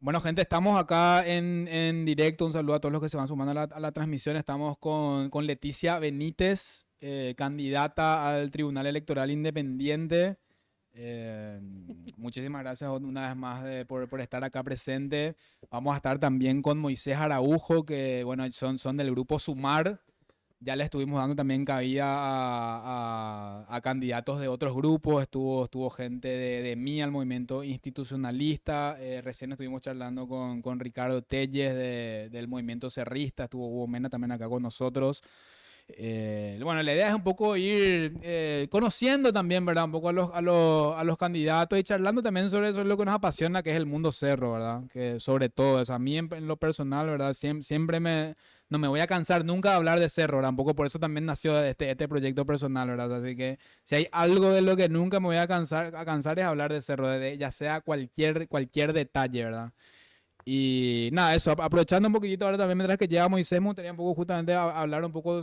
Bueno, gente, estamos acá en directo. Un saludo a todos los que se van sumando a la transmisión. Estamos con Leticia Benítez, candidata al Tribunal Electoral Independiente. Eh, Muchísimas gracias una vez más por estar acá presente. Vamos a estar también con Moisés Araujo, que bueno, son del grupo Sumar. Ya le estuvimos dando también cabida a candidatos de otros grupos. Estuvo gente de mí al movimiento institucionalista. Recién estuvimos charlando con Ricardo Telles del movimiento cerrista. Estuvo Hugo Mena también acá con nosotros. Bueno, la idea es un poco ir conociendo también, ¿verdad? Un poco a los candidatos y charlando también sobre lo que nos apasiona, que es el mundo cerro, ¿verdad? Que sobre todo, o sea, a mí en lo personal, ¿verdad? Siempre no me voy a cansar nunca de hablar de cerro, ¿verdad? Un poco por eso también nació este proyecto personal, ¿verdad? Así que si hay algo de lo que nunca me voy a cansar es hablar de cerro, ya sea cualquier detalle, ¿verdad? Y nada, eso, aprovechando un poquitito ahora también mientras que llega Moisés, me gustaría un poco justamente hablar un poco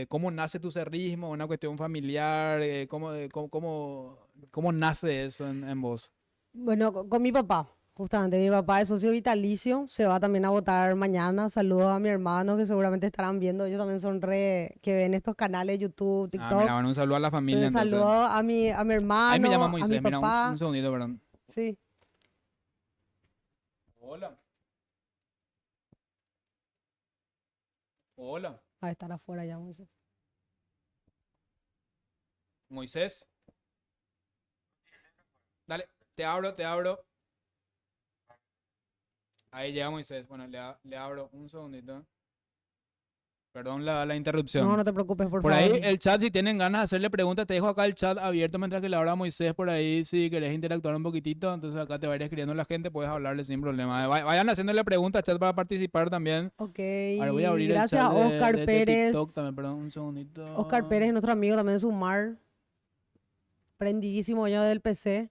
cómo nace tu cerrismo, una cuestión familiar, cómo nace eso en vos. Bueno, con mi papá, justamente, mi papá es socio vitalicio, se va también a votar mañana. Saludos a mi hermano que seguramente estarán viendo, ellos también son re que ven estos canales, YouTube, Ah, mira, TikTok. bueno, un saludo a la familia Entonces entonces. saludo a mi Ahí me llama hermano, a mi Moisés, mira, un papá. segundito, perdón. Sí, Hola, hola, a estar afuera ya, Moisés. Moisés, dale, te abro. Ahí llega Moisés, bueno, le abro un segundito. Perdón la No, interrupción. no te preocupes, por Por favor. ahí el chat, si tienen ganas de hacerle preguntas, te dejo acá el chat abierto mientras que le habla a Moisés por ahí. Si querés interactuar un poquitito, entonces acá te va a ir escribiendo la gente, puedes hablarle sin problema. Vayan haciéndole preguntas, chat, para participar también. Ok, A ver, voy a abrir el gracias chat a de, Oscar de, de TikTok Pérez. también, perdón, un Oscar segundito. Pérez es nuestro amigo también de Sumar, prendidísimo ya del PC,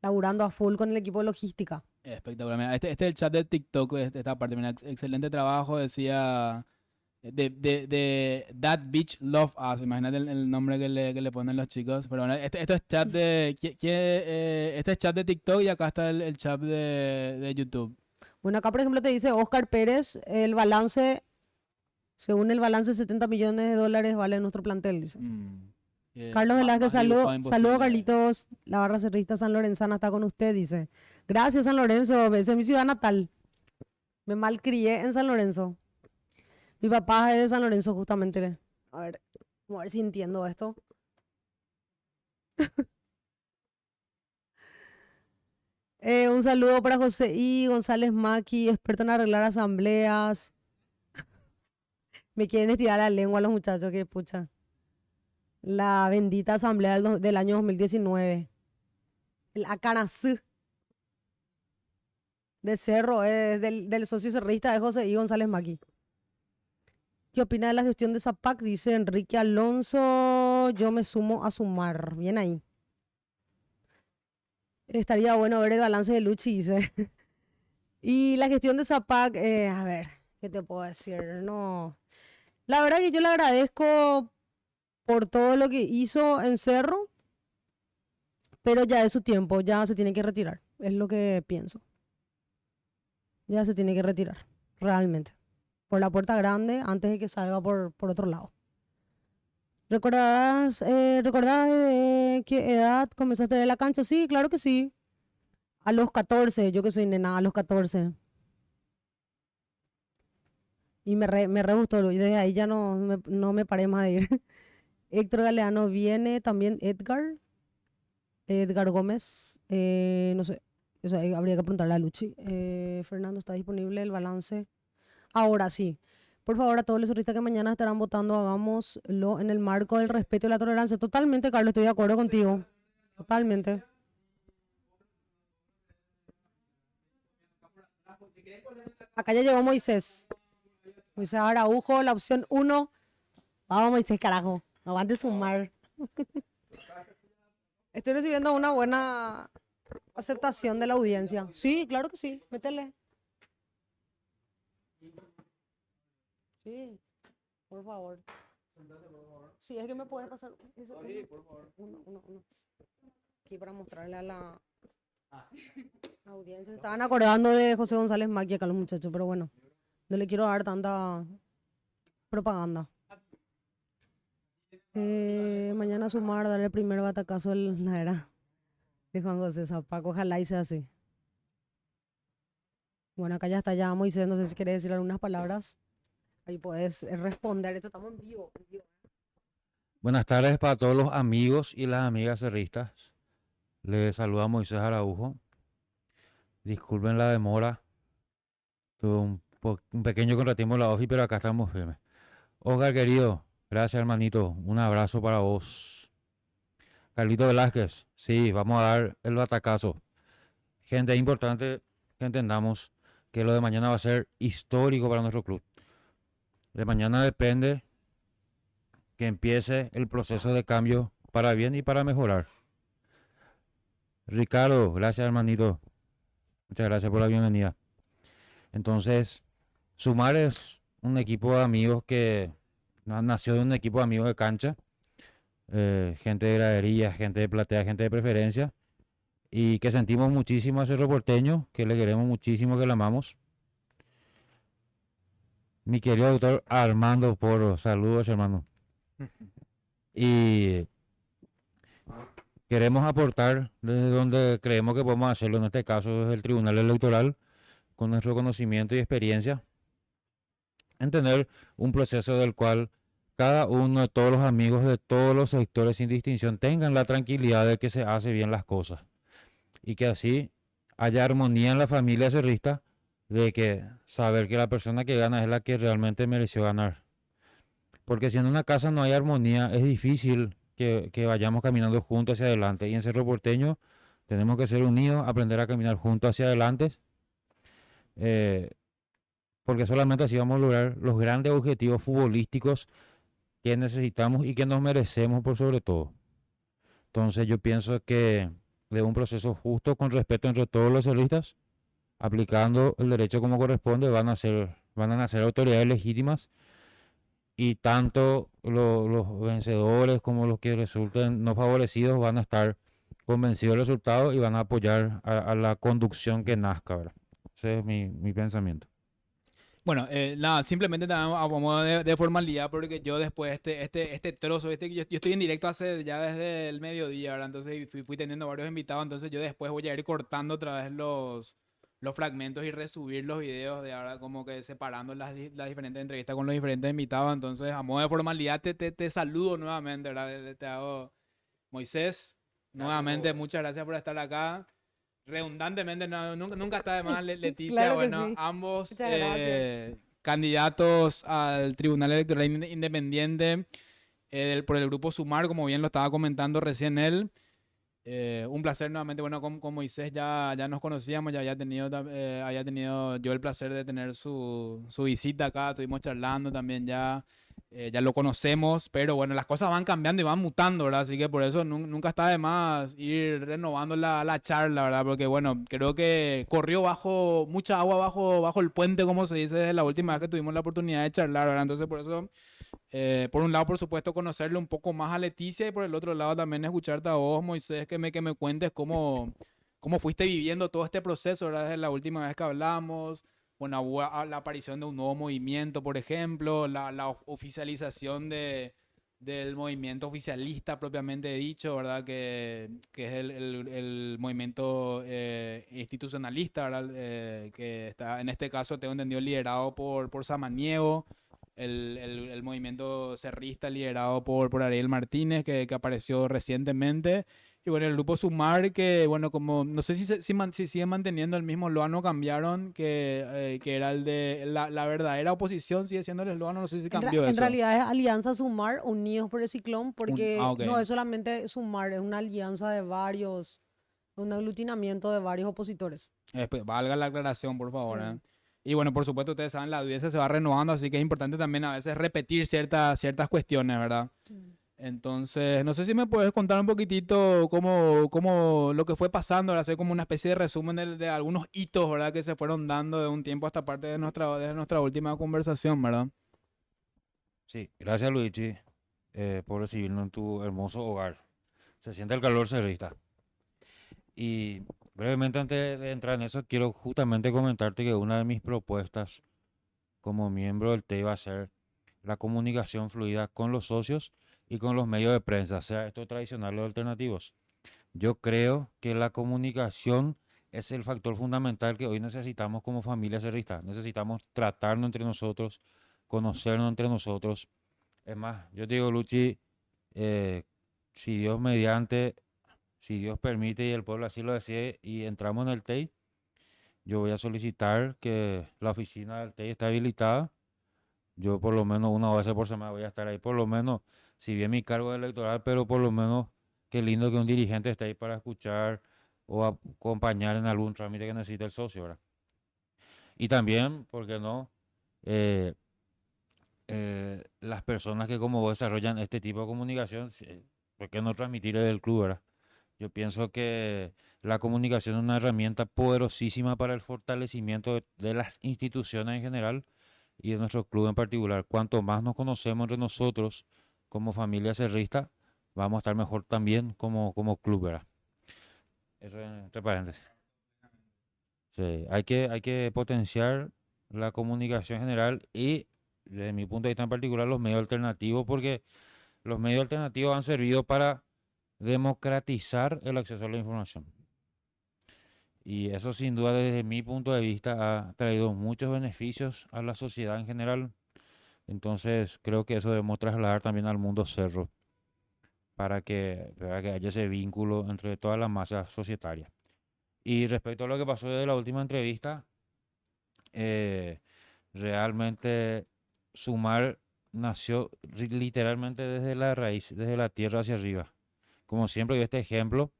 laburando a full con el equipo de logística. Espectacular. Mira, este es el chat de TikTok, esta parte. Mira, excelente trabajo, decía. De That Bitch Love Us, imagínate el nombre que le ponen los chicos. Pero bueno, esto es chat de. Este es chat de TikTok y acá está el chat de YouTube. Bueno, acá por ejemplo te dice Oscar Pérez, el balance, según el balance, 70 millones de dólares vale nuestro plantel, dice. Mm, Carlos Velázquez, más dibujado saludo, saludo imposible. Carlitos, la barra cerrista San Lorenzana está con usted, dice. Gracias San Lorenzo, esa es mi ciudad natal. Me malcrié en San Lorenzo. Mi papá es de San Lorenzo justamente. Vamos a ver si entiendo esto. Un saludo para José I. González Maki, experto en arreglar asambleas. Me quieren estirar la lengua los muchachos, que pucha. La bendita asamblea del año 2019. El Acanazú de Cerro, es del socio cerrista de José I. González Maki. ¿Qué opina de la gestión de Zapac? Dice Enrique Alonso. Yo me sumo a sumar. Bien ahí. Estaría bueno ver el balance de Luchi, dice. Y la gestión de Zapac, a ver, ¿qué te puedo decir? No. La verdad que yo le agradezco por todo lo que hizo en Cerro, pero ya es su tiempo, ya se tiene que retirar. Es lo que pienso. Ya se tiene que retirar, realmente. Por la puerta grande antes de que salga por otro lado. ¿Recordás de qué edad comenzaste a ver la cancha? Sí, claro que sí. A los 14, yo que soy nena, a los 14. Y me re gustó, y desde ahí ya no me paré más de ir. Héctor Galeano viene, también Edgar Gómez, no sé, eso ahí habría que preguntarle a Luchi. Fernando, ¿está disponible el balance? Ahora sí. Por favor, a todos los surristas que mañana estarán votando, hagámoslo en el marco del respeto y la tolerancia. Totalmente, Carlos, estoy de acuerdo contigo. Totalmente. Acá ya llegó Moisés. Moisés Araujo, la opción uno. Vamos, Moisés, carajo. Aguante sumar. Estoy recibiendo una buena aceptación de la audiencia. Sí, claro que sí. Métele. Sí, por favor. Sí, es que me puedes pasar uno. Aquí para mostrarle a la Audiencia, se estaban acordando de José González Macchi acá los muchachos, pero bueno, no le quiero dar tanta propaganda. Mañana sumar, darle el primer batacazo en la era de Juan José Zapac, ojalá y sea así. Bueno, acá ya está ya Moisés, no sé si quiere decir algunas palabras. Ahí puedes responder, esto estamos en vivo. En vivo. Buenas tardes para todos los amigos y las amigas cerristas. Les saluda Moisés Araujo. Disculpen la demora. Tuve un pequeño contratiempo en la OFI, pero acá estamos firmes. Oscar, querido, gracias, hermanito. Un abrazo para vos. Carlito Velázquez, sí, vamos a dar el batacazo. Gente, es importante que entendamos que lo de mañana va a ser histórico para nuestro club. De mañana depende que empiece el proceso de cambio para bien y para mejorar. Ricardo, gracias, hermanito. Muchas gracias por la bienvenida. Entonces, Sumar es un equipo de amigos que nació de un equipo de amigos de cancha, gente de gradería, gente de platea, gente de preferencia, y que sentimos muchísimo a Cerro Porteño, que le queremos muchísimo, que le amamos. Mi querido doctor Armando Porro, saludos, hermano. Y queremos aportar desde donde creemos que podemos hacerlo, en este caso desde el Tribunal Electoral, con nuestro conocimiento y experiencia, en tener un proceso del cual cada uno de todos los amigos de todos los sectores sin distinción tengan la tranquilidad de que se hace bien las cosas y que así haya armonía en la familia cerrista, de que saber que la persona que gana es la que realmente mereció ganar. Porque si en una casa no hay armonía, es difícil que vayamos caminando juntos hacia adelante. Y en Cerro Porteño tenemos que ser unidos, aprender a caminar juntos hacia adelante, eh, porque solamente así vamos a lograr los grandes objetivos futbolísticos que necesitamos y que nos merecemos por sobre todo. Entonces yo pienso que de un proceso justo, con respeto entre todos los cerristas, aplicando el derecho como corresponde, van a nacer autoridades legítimas, y tanto los vencedores como los que resulten no favorecidos van a estar convencidos del resultado y van a apoyar a la conducción que nazca, ¿verdad? Ese es mi pensamiento. Bueno, nada, simplemente también a modo de formalidad, porque yo después este trozo, yo estoy en directo hace ya desde el mediodía, ¿verdad? Entonces fui teniendo varios invitados, entonces yo después voy a ir cortando otra vez los fragmentos y resubir los videos de ahora, como que separando las diferentes entrevistas con los diferentes invitados. Entonces, a modo de formalidad, te saludo nuevamente, ¿verdad? Te hago, Moisés, nuevamente, muchas gracias por estar acá. Redundantemente, nunca está de más, Leticia. Claro que Bueno, sí. ambos Muchas gracias. candidatos al Tribunal Electoral Independiente por el grupo Sumar, como bien lo estaba comentando recién él. Un placer nuevamente, bueno, con Moisés ya nos conocíamos, ya había tenido yo el placer de tener su visita acá, estuvimos charlando también ya lo conocemos, pero bueno, las cosas van cambiando y van mutando, ¿verdad? Así que por eso nunca está de más ir renovando la charla, ¿verdad? Porque bueno, creo que corrió mucha agua bajo el puente, como se dice, desde la última vez que tuvimos la oportunidad de charlar, ¿verdad? Entonces por eso... por un lado, por supuesto, conocerle un poco más a Leticia, y por el otro lado también escucharte a vos, Moisés, que me cuentes cómo fuiste viviendo todo este proceso, ¿verdad? Desde la última vez que hablamos. Bueno, hubo la aparición de un nuevo movimiento, por ejemplo, la oficialización del movimiento oficialista propiamente dicho, ¿verdad? Que es el movimiento institucionalista, ¿verdad? Que está, en este caso, tengo entendido, liderado por Samaniego, el movimiento cerrista liderado por Ariel Martínez, que apareció recientemente. Y bueno, el grupo Sumar, que bueno, como no sé si siguen manteniendo el mismo eslogan o cambiaron, que era el de la verdadera oposición, sigue siendo el eslogan, no sé si cambió En eso. realidad es Alianza Sumar, Unidos por el Ciclón, porque Ok. no es solamente Sumar, es una alianza de varios, un aglutinamiento de varios opositores. Valga la aclaración, por favor, ¿eh? Sí. Y bueno, por supuesto, ustedes saben, la audiencia se va renovando, así que es importante también a veces repetir ciertas cuestiones, ¿verdad? Sí. Entonces, no sé si me puedes contar un poquitito cómo lo que fue pasando, ¿verdad? Hacer como una especie de resumen de algunos hitos, ¿verdad? Que se fueron dando de un tiempo a esta parte de nuestra última conversación, ¿verdad? Sí, gracias, Luigi, por recibirnos en tu hermoso hogar. Se siente el calor cerrista. Y brevemente antes de entrar en eso, quiero justamente comentarte que una de mis propuestas como miembro del TEI va a ser la comunicación fluida con los socios y con los medios de prensa, sea esto tradicional o alternativos. Yo creo que la comunicación es el factor fundamental que hoy necesitamos como familia cerrista. Necesitamos tratarnos entre nosotros, conocernos entre nosotros. Es más, yo te digo, Luchi, eh, si Dios mediante, si Dios permite y el pueblo así lo decide y entramos en el TEI, yo voy a solicitar que la oficina del TEI esté habilitada. Yo por lo menos una vez por semana voy a estar ahí, por lo menos, si bien mi cargo es electoral, pero por lo menos qué lindo que un dirigente esté ahí para escuchar o acompañar en algún trámite que necesite el socio, ¿verdad? Y también, ¿por qué no? Eh, las personas que como vos desarrollan este tipo de comunicación, ¿por qué no transmitir el club, ¿verdad? Yo pienso que la comunicación es una herramienta poderosísima para el fortalecimiento de las instituciones en general y de nuestro club en particular. Cuanto más nos conocemos entre nosotros como familia cerrista, vamos a estar mejor también como club, ¿verdad? Eso entre paréntesis. Sí, hay que potenciar la comunicación general y, desde mi punto de vista en particular, los medios alternativos, porque los medios alternativos han servido para democratizar el acceso a la información. Y eso sin duda desde mi punto de vista ha traído muchos beneficios a la sociedad en general. Entonces creo que eso debemos trasladar también al mundo cerro para que haya ese vínculo entre toda la masa societaria. Y respecto a lo que pasó de la última entrevista, eh, realmente Sumar nació literalmente desde la raíz, desde la tierra hacia arriba. Como siempre, yo este ejemplo,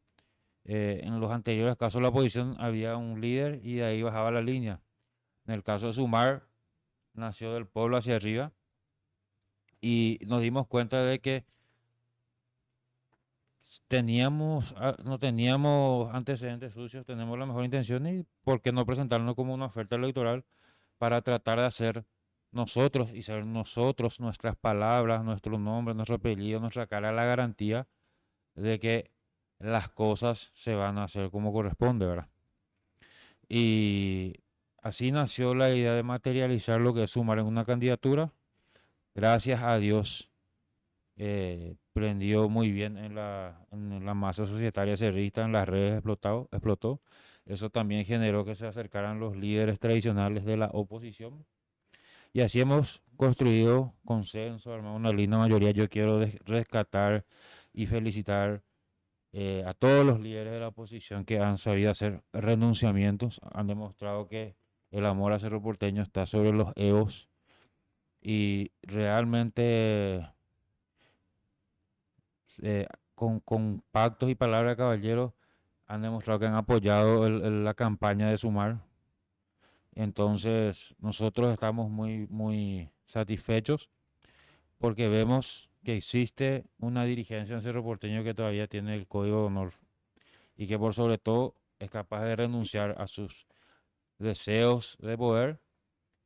en los anteriores casos de la oposición había un líder y de ahí bajaba la línea. En el caso de Sumar, nació del pueblo hacia arriba y nos dimos cuenta de que no teníamos antecedentes sucios, tenemos la mejor intención y por qué no presentarnos como una oferta electoral para tratar de hacer nosotros y ser nosotros, nuestras palabras, nuestro nombre, nuestro apellido, nuestra cara, la garantía de que las cosas se van a hacer como corresponde, ¿verdad? Y así nació la idea de materializar lo que es Sumar en una candidatura. Gracias a Dios prendió muy bien en la masa societaria cerrista, en las redes explotó. Eso también generó que se acercaran los líderes tradicionales de la oposición. Y así hemos construido consenso, armado una linda mayoría. Yo quiero rescatar y felicitar a todos los líderes de la oposición que han sabido hacer renunciamientos, han demostrado que el amor a Cerro Porteño está sobre los egos y realmente con pactos y palabras de caballeros han demostrado que han apoyado la campaña de Sumar. Entonces, nosotros estamos muy, muy satisfechos porque vemos que existe una dirigencia en Cerro Porteño que todavía tiene el código de honor y que por sobre todo es capaz de renunciar a sus deseos de poder,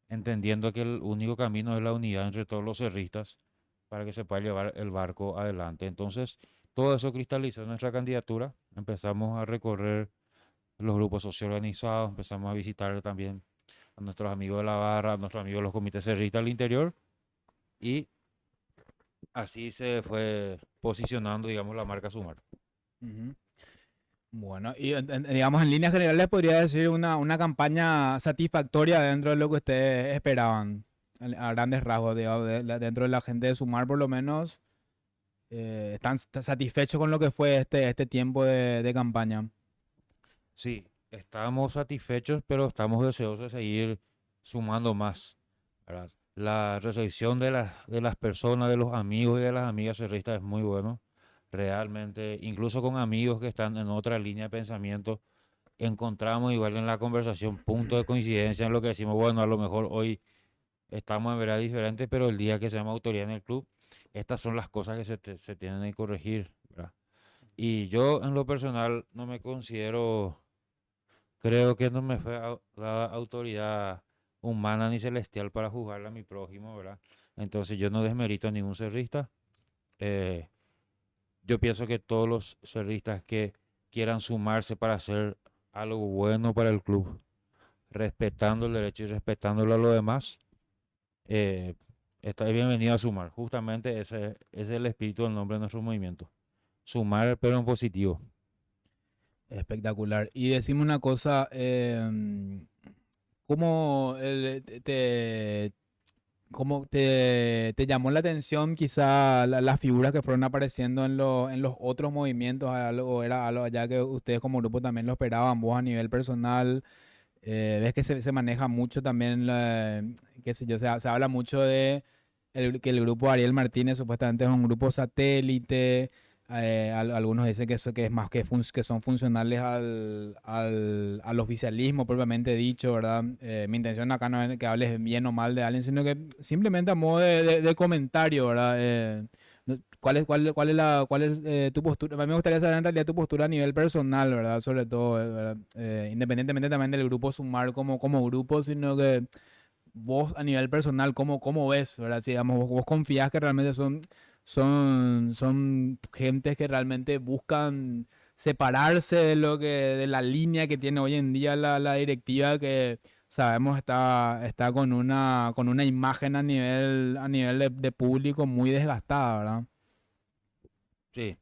entendiendo que el único camino es la unidad entre todos los cerristas para que se pueda llevar el barco adelante. Entonces, todo eso cristalizó en nuestra candidatura. Empezamos a recorrer los grupos socioorganizados, empezamos a visitar también a nuestros amigos de la barra, a nuestros amigos de los comités cerristas al interior y así se fue posicionando, digamos, la marca Sumar. Ujú. Bueno, y digamos en líneas generales podría decir una campaña satisfactoria dentro de lo que ustedes esperaban, a grandes rasgos, digamos, dentro de la gente de Sumar por lo menos, están satisfechos con lo que fue este tiempo de campaña. Sí, estamos satisfechos, pero estamos deseosos de seguir sumando más, ¿verdad? La recepción de las personas, de los amigos y de las amigas cerristas es muy bueno. Realmente, incluso con amigos que están en otra línea de pensamiento, encontramos igual en la conversación puntos de coincidencia en lo que decimos, bueno, a lo mejor hoy estamos en verdad diferentes, pero el día que seamos autoridad en el club, estas son las cosas que se tienen que corregir, ¿verdad? Y yo en lo personal no me considero. Creo que no me fue dada autoridad humana ni celestial para juzgarle a mi prójimo, ¿verdad? Entonces yo no desmerito a ningún cerrista. Eh, yo pienso que todos los cerristas que quieran sumarse para ser algo bueno para el club, respetando el derecho y respetándolo a los demás, está bienvenido a sumar. Justamente ese es el espíritu del nombre de nuestro movimiento. Sumar, pero en positivo. Espectacular. Y decime una cosa, ¿cómo cómo te llamó la atención quizá las figuras que fueron apareciendo en los otros movimientos? ¿Algo, era algo ya que ustedes como grupo también lo esperaban vos a nivel personal? Ves que se maneja mucho también, qué sé yo, se habla mucho de que el grupo Ariel Martínez supuestamente es un grupo satélite. Algunos dicen que eso que es más que son funcionales al oficialismo propiamente dicho, ¿verdad? Mi intención acá no es que hables bien o mal de alguien, sino que simplemente a modo de comentario, ¿verdad? ¿Cuál es tu postura? A mí me gustaría saber en realidad tu postura a nivel personal, ¿verdad? Sobre todo, ¿verdad? Independientemente también del grupo Sumar como grupo, sino que vos a nivel personal, ¿cómo ves, ¿verdad? Si digamos, vos confías que realmente son gentes que realmente buscan separarse de de la línea que tiene hoy en día la directiva que sabemos está con una imagen a nivel de público muy desgastada, ¿verdad? Sí,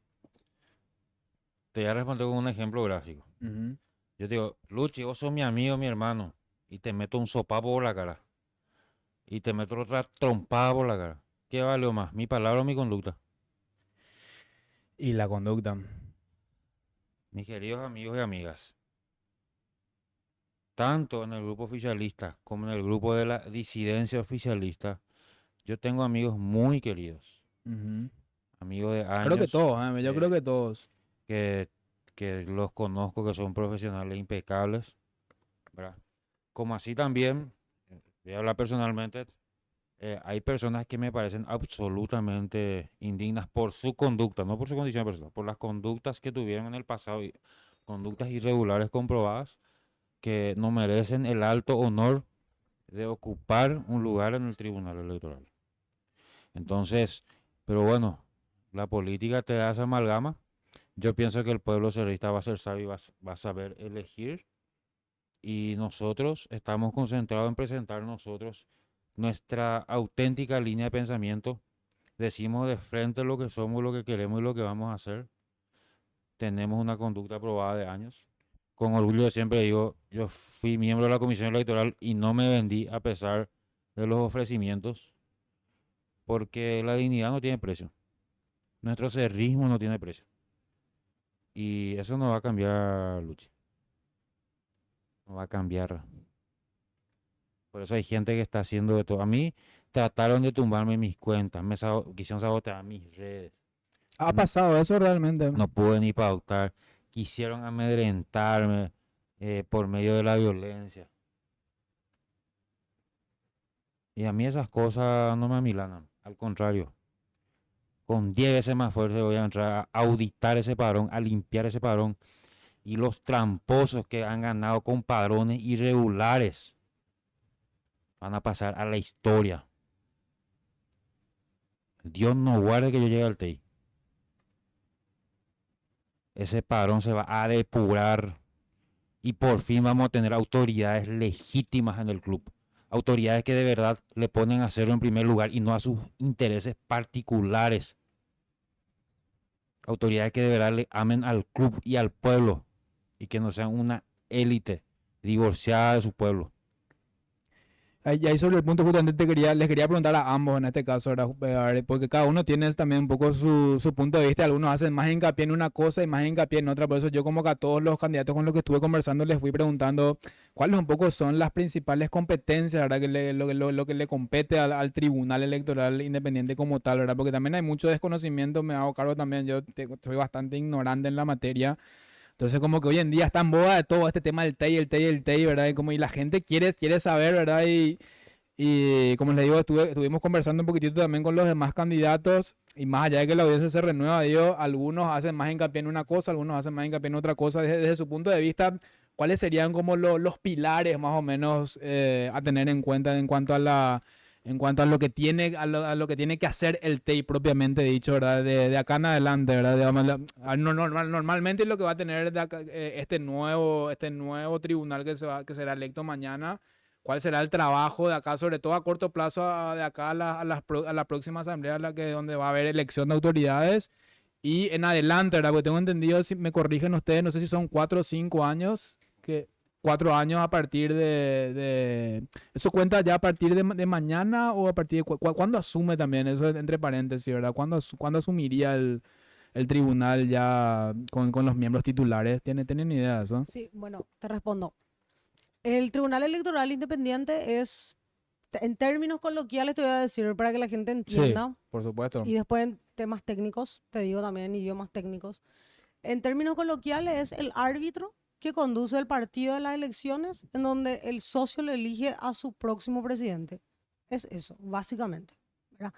te voy a responder con un ejemplo gráfico. Ujú. Yo te digo, Luchi, vos sos mi amigo, mi hermano, y te meto un sopapo por la cara, y te meto otra trompada por la cara. ¿Qué vale más, mi palabra o mi conducta? Y la conducta. Mis queridos amigos y amigas, tanto en el grupo oficialista como en el grupo de la disidencia oficialista, yo tengo amigos muy queridos, Ujú. amigos de Creo que años, todos, yo creo que todos. que, que los conozco, que son profesionales impecables, ¿verdad? Como así también, voy a hablar personalmente, hay personas que me parecen absolutamente indignas por su conducta, no por su condición personal, por las conductas que tuvieron en el pasado, y conductas irregulares comprobadas que no merecen el alto honor de ocupar un lugar en el Tribunal Electoral. Entonces, pero bueno, la política te da esa amalgama. Yo pienso que el pueblo cerrista va a ser sabio y va a saber elegir. Y nosotros estamos concentrados en presentar nosotros nuestra auténtica línea de pensamiento. Decimos de frente lo que somos, lo que queremos y lo que vamos a hacer. Tenemos una conducta aprobada de años. Con orgullo siempre digo, yo fui miembro de la Comisión Electoral y no me vendí a pesar de los ofrecimientos, porque la dignidad no tiene precio. Nuestro cerrismo no tiene precio. Y eso no va a cambiar, Luchi. No va a cambiar. Por eso hay gente que está haciendo de todo. A mí trataron de tumbarme mis cuentas, quisieron sabotear mis redes. Ha No, pasado eso realmente. no pude ni pautar. Quisieron amedrentarme por medio de la violencia. Y a mí esas cosas no me amilanan. Al contrario, con 10 veces más fuerza voy a entrar a auditar ese padrón, a limpiar ese padrón. Y los tramposos que han ganado con padrones irregulares van a pasar a la historia. Dios no guarde que yo llegue al TEI. Ese padrón se va a depurar y por fin vamos a tener autoridades legítimas en el club. Autoridades que de verdad le ponen a hacerlo en primer lugar y no a sus intereses particulares. Autoridades que de verdad le amen al club y al pueblo y que no sean una élite divorciada de su pueblo. Ahí sobre el punto justamente les quería preguntar a ambos en este caso, ¿verdad? Porque cada uno tiene también un poco su punto de vista. Algunos hacen más hincapié en una cosa y más hincapié en otra. Por eso yo como que a todos los candidatos con los que estuve conversando les fui preguntando cuáles un poco son las principales competencias, ¿verdad? Lo que le compete al Tribunal Electoral Independiente como tal, ¿verdad? Porque también hay mucho desconocimiento, me hago cargo también, soy bastante ignorante en la materia. Entonces como que hoy en día está en boga de todo este tema del TEI, el TEI, el TEI, ¿verdad? Y la gente quiere saber, ¿verdad? Y como les digo, estuvimos conversando un poquitito también con los demás candidatos y más allá de que la audiencia se renueva, digo, algunos hacen más hincapié en una cosa, algunos hacen más hincapié en otra cosa. Desde su punto de vista, ¿cuáles serían como los pilares más o menos a tener en cuenta en cuanto a en cuanto a lo que tiene, a lo que tiene que hacer el TEI propiamente dicho, ¿verdad? De acá en adelante, ¿verdad? Normalmente lo que va a tener de acá, este nuevo tribunal que será electo mañana, cuál será el trabajo de acá, sobre todo a corto plazo, de acá a la próxima asamblea, donde va a haber elección de autoridades. Y en adelante, ¿verdad? Porque tengo entendido, si me corrigen ustedes, no sé si son 4 o 5 años, 4 años a partir ¿Eso cuenta ya a partir de mañana o a partir de cuándo asume también? Eso entre paréntesis, ¿verdad? ¿Cuándo asumiría el tribunal ya con los miembros titulares? ¿Tienen idea de eso? Sí, bueno, te respondo. El Tribunal Electoral Independiente es, en términos coloquiales te voy a decir para que la gente entienda, Por supuesto. y después en temas técnicos, te digo también en idiomas técnicos. En términos coloquiales es el árbitro que conduce el partido de las elecciones en donde el socio le elige a su próximo presidente. Es eso, básicamente, ¿verdad?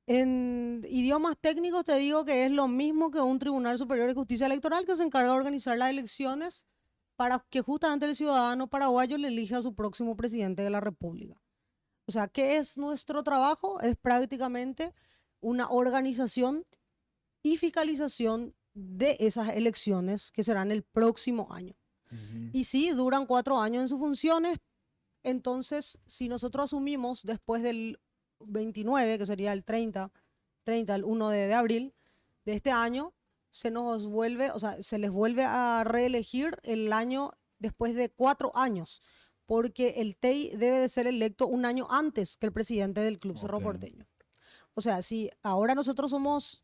En idiomas técnicos te digo que es lo mismo que un Tribunal Superior de Justicia Electoral que se encarga de organizar las elecciones para que justamente el ciudadano paraguayo le elija a su próximo presidente de la República. O sea, ¿qué es nuestro trabajo? Es prácticamente una organización y fiscalización de esas elecciones que serán el próximo año. Y sí, duran 4 años en sus funciones. Entonces, si nosotros asumimos después del 29, que sería el 30, el 1 de abril de este año, se les vuelve a reelegir el año después de 4 años, porque el TEI debe de ser electo un año antes que el presidente del Club Cerro Porteño. O sea, si ahora nosotros somos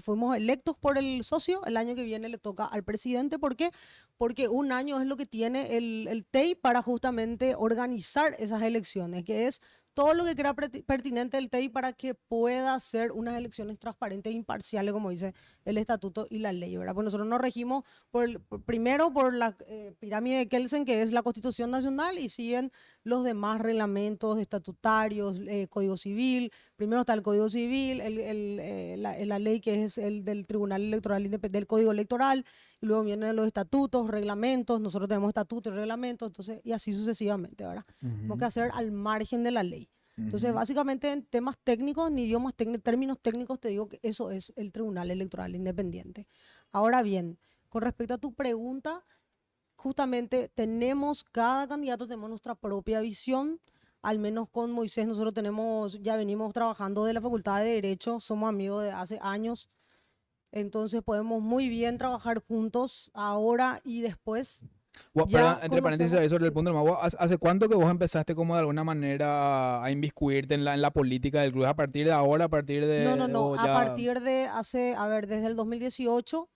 fuimos electos por el socio, el año que viene le toca al presidente. ¿Por qué? Porque un año es lo que tiene el TEI para justamente organizar esas elecciones, que es todo lo que crea pertinente el TEI para que pueda ser unas elecciones transparentes e imparciales, como dice el estatuto y la ley, ¿verdad? Pues nosotros nos regimos primero por la pirámide de Kelsen, que es la Constitución Nacional, y siguen los demás reglamentos estatutarios, Código Civil. Primero está el Código Civil, la ley que es el del Tribunal Electoral Independiente, del Código Electoral, y luego vienen los estatutos, reglamentos. Nosotros tenemos estatutos y reglamentos, entonces, y así sucesivamente, ¿verdad? Tenemos que hacer al margen de la ley. Entonces, básicamente en temas técnicos, ni idiomas términos técnicos, te digo que eso es el Tribunal Electoral Independiente. Ahora bien, con respecto a tu pregunta, justamente cada candidato tenemos nuestra propia visión. Al menos con Moisés nosotros ya venimos trabajando de la Facultad de Derecho, somos amigos de hace años, entonces podemos muy bien trabajar juntos ahora y después. Entre paréntesis, sobre el punto del mago, ¿hace cuánto que vos empezaste como de alguna manera a inmiscuirte en la política del club? ¿A partir de ahora, a partir de...? No, a partir de desde el 2018.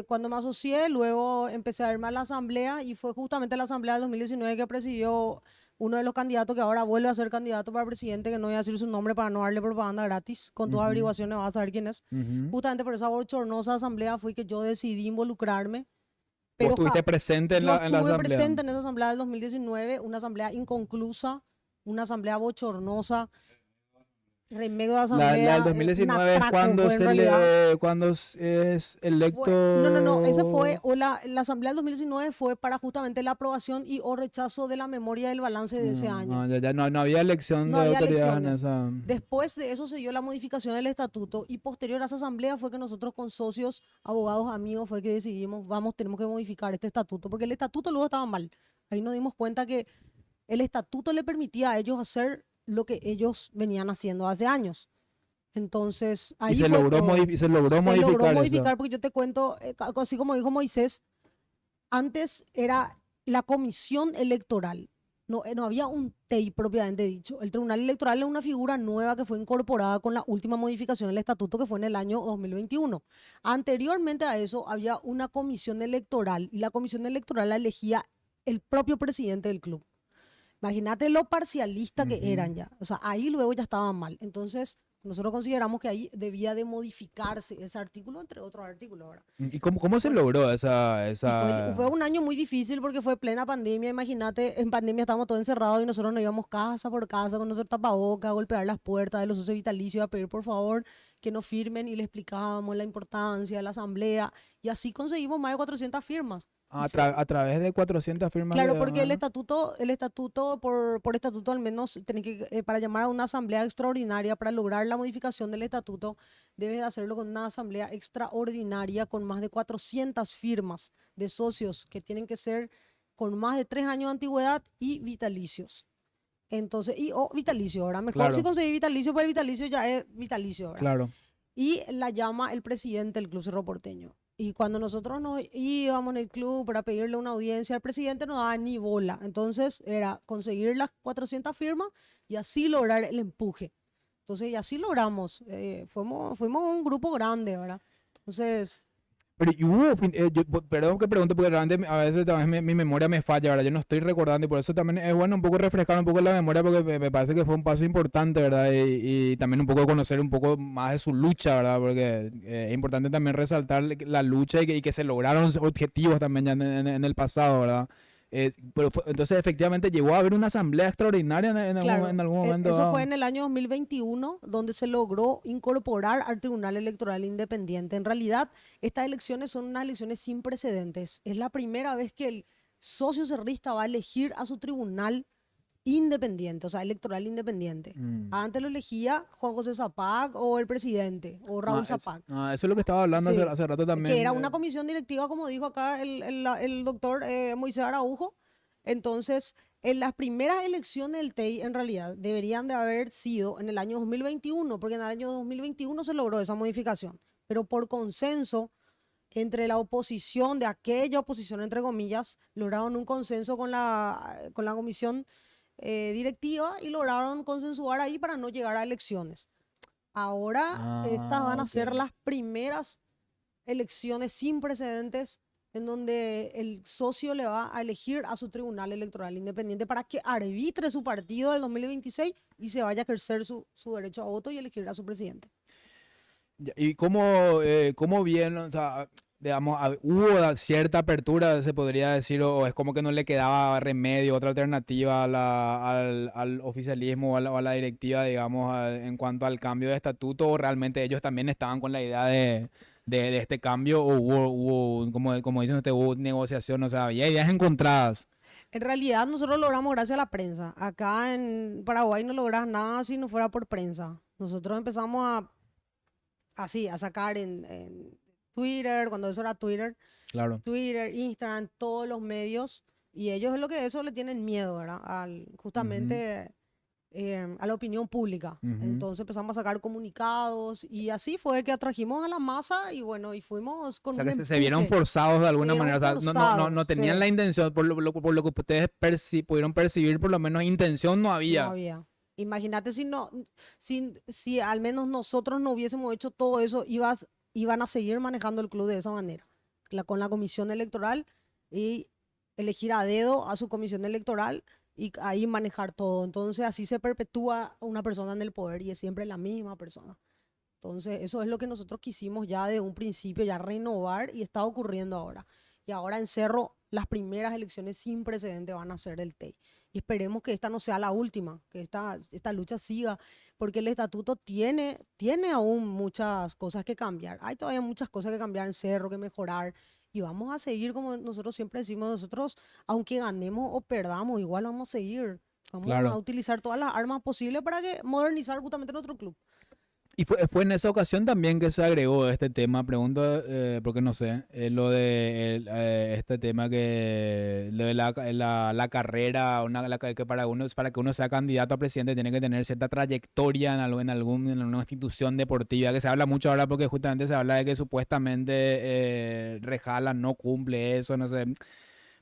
Cuando me asocié, luego empecé a irme a la asamblea, y fue justamente la asamblea del 2019 que presidió uno de los candidatos que ahora vuelve a ser candidato para presidente, que no voy a decir su nombre para no darle propaganda gratis. Con todas averiguaciones vas a saber quién es. Justamente por esa bochornosa asamblea fue que yo decidí involucrarme. Pero ¿vos estuviste presente en la asamblea? Estuve presente en esa asamblea del 2019, una asamblea inconclusa, una asamblea bochornosa. Remedio de asamblea. La del 2019 es cuando es electo. La asamblea del 2019 fue para justamente la aprobación y o rechazo de la memoria del balance de ese año. No había elección de autoridades en esa. Después de eso se dio la modificación del estatuto, y posterior a esa asamblea fue que nosotros con socios, abogados, amigos, fue que decidimos, tenemos que modificar este estatuto, porque el estatuto luego estaba mal. Ahí nos dimos cuenta que el estatuto le permitía a ellos hacer lo que ellos venían haciendo hace años. Entonces, ahí se logró modificar porque yo te cuento, así como dijo Moisés, antes era la comisión electoral, no había un TEI propiamente dicho. El Tribunal Electoral es una figura nueva que fue incorporada con la última modificación del estatuto, que fue en el año 2021. Anteriormente a eso había una comisión electoral, y la comisión electoral la elegía el propio presidente del club. Imagínate lo parcialista que eran ya. O sea, ahí luego ya estaban mal. Entonces, nosotros consideramos que ahí debía de modificarse ese artículo, entre otros artículos, ¿verdad? ¿Y cómo se logró esa...? Fue un año muy difícil porque fue plena pandemia. Imagínate, en pandemia estábamos todos encerrados y nosotros nos íbamos casa por casa con nuestro tapabocas, a golpear las puertas de los socios vitalicios, a pedir por favor que nos firmen, y le explicábamos la importancia de la asamblea. Y así conseguimos más de 400 firmas. A través de 400 firmas. Claro, de- porque el ah, estatuto, por estatuto al menos, tenés que, para llamar a una asamblea extraordinaria, para lograr la modificación del estatuto, debes de hacerlo con una asamblea extraordinaria con más de 400 firmas de socios que tienen que ser con más de 3 años de antigüedad y vitalicios. Entonces, o vitalicio, ¿verdad? Mejor si Claro. conseguís vitalicio, pues el vitalicio ya es vitalicio, ¿verdad? Claro. Y la llama el presidente del Club Cerro Porteño. Y cuando nosotros nos íbamos en el club para pedirle una audiencia, el presidente no daba ni bola. Entonces era conseguir las 400 firmas y así lograr el empuje. Entonces, y así logramos. Fuimos un grupo grande, ¿verdad? Entonces, Pero y hubo, perdón que pregunte, porque realmente a veces también mi memoria me falla, ¿verdad? Yo no estoy recordando y por eso también es bueno un poco refrescar un poco la memoria porque me parece que fue un paso importante, ¿verdad? Y también un poco conocer un poco más de su lucha, ¿verdad? Porque es importante también resaltar la lucha y que se lograron objetivos también ya en el pasado, ¿verdad? Pero entonces efectivamente llegó a haber una asamblea extraordinaria claro, en algún momento. eso fue en el año 2021, donde se logró incorporar al Tribunal Electoral Independiente. En realidad, estas elecciones son unas elecciones sin precedentes. Es la primera vez que el socio cerrista va a elegir a su tribunal independiente, o sea, electoral independiente. Mm. Antes lo elegía Juan José Zapac o el presidente, o Raúl Zapac. Eso es lo que estaba hablando Sí, hace rato también. que era una comisión directiva, como dijo acá el doctor Moisés Araujo. Entonces, en las primeras elecciones del TEI, en realidad, deberían de haber sido en el año 2021, porque en el año 2021 se logró esa modificación, pero por consenso entre la oposición, de aquella oposición, entre comillas, lograron un consenso con la comisión directiva y lograron consensuar ahí para no llegar a elecciones. Ahora, estas van a Ok. ser las primeras elecciones sin precedentes en donde el socio le va a elegir a su tribunal electoral independiente para que arbitre su partido del 2026 y se vaya a ejercer su derecho a voto y elegir a su presidente. ¿Y cómo bien, o sea, digamos, hubo cierta apertura, se podría decir, o es como que no le quedaba remedio, otra alternativa al oficialismo o a la directiva, digamos, en cuanto al cambio de estatuto, o realmente ellos también estaban con la idea de este cambio, o hubo como dicen ustedes, hubo negociación, o sea, había ideas encontradas. En realidad nosotros logramos gracias a la prensa. Acá en Paraguay no logras nada si no fuera por prensa. Nosotros empezamos a sacar en Twitter, cuando eso era Twitter, Claro. Twitter, Instagram, todos los medios, y ellos es lo que eso le tienen miedo, ¿verdad? Justamente a la opinión pública. Ujú. Entonces empezamos a sacar comunicados y así fue que atrajimos a la masa y bueno, y fuimos O con sea, un que se vieron empuje. forzados de alguna vieron manera. O sea, no forzados, tenían sí. la intención, por lo que ustedes pudieron percibir, por lo menos intención no No había. había. Imagínate si no, si al menos nosotros no hubiésemos hecho todo eso, iban a seguir manejando el club de esa manera, con la comisión electoral y elegir a dedo a su comisión electoral y ahí manejar todo. Entonces así se perpetúa una persona en el poder y es siempre la misma persona. Entonces eso es lo que nosotros quisimos ya de un principio, ya renovar y está ocurriendo ahora. Y ahora en Cerro las primeras elecciones sin precedente van a ser del TEI. Y esperemos que esta no sea la última, que esta lucha siga, porque el estatuto tiene aún muchas cosas que cambiar. Hay todavía muchas cosas que cambiar en Cerro, que mejorar. Y vamos a seguir, como nosotros siempre decimos, nosotros, aunque ganemos o perdamos, igual vamos a seguir. Vamos a Claro. utilizar todas las armas posibles para que modernizar justamente nuestro club. Y fue en esa ocasión también que se agregó este tema, pregunto, porque no sé, lo de este tema que lo de la carrera, que para que uno sea candidato a presidente tiene que tener cierta trayectoria en alguna institución deportiva, que se habla mucho ahora porque justamente se habla de que supuestamente Rejala no cumple eso, no sé.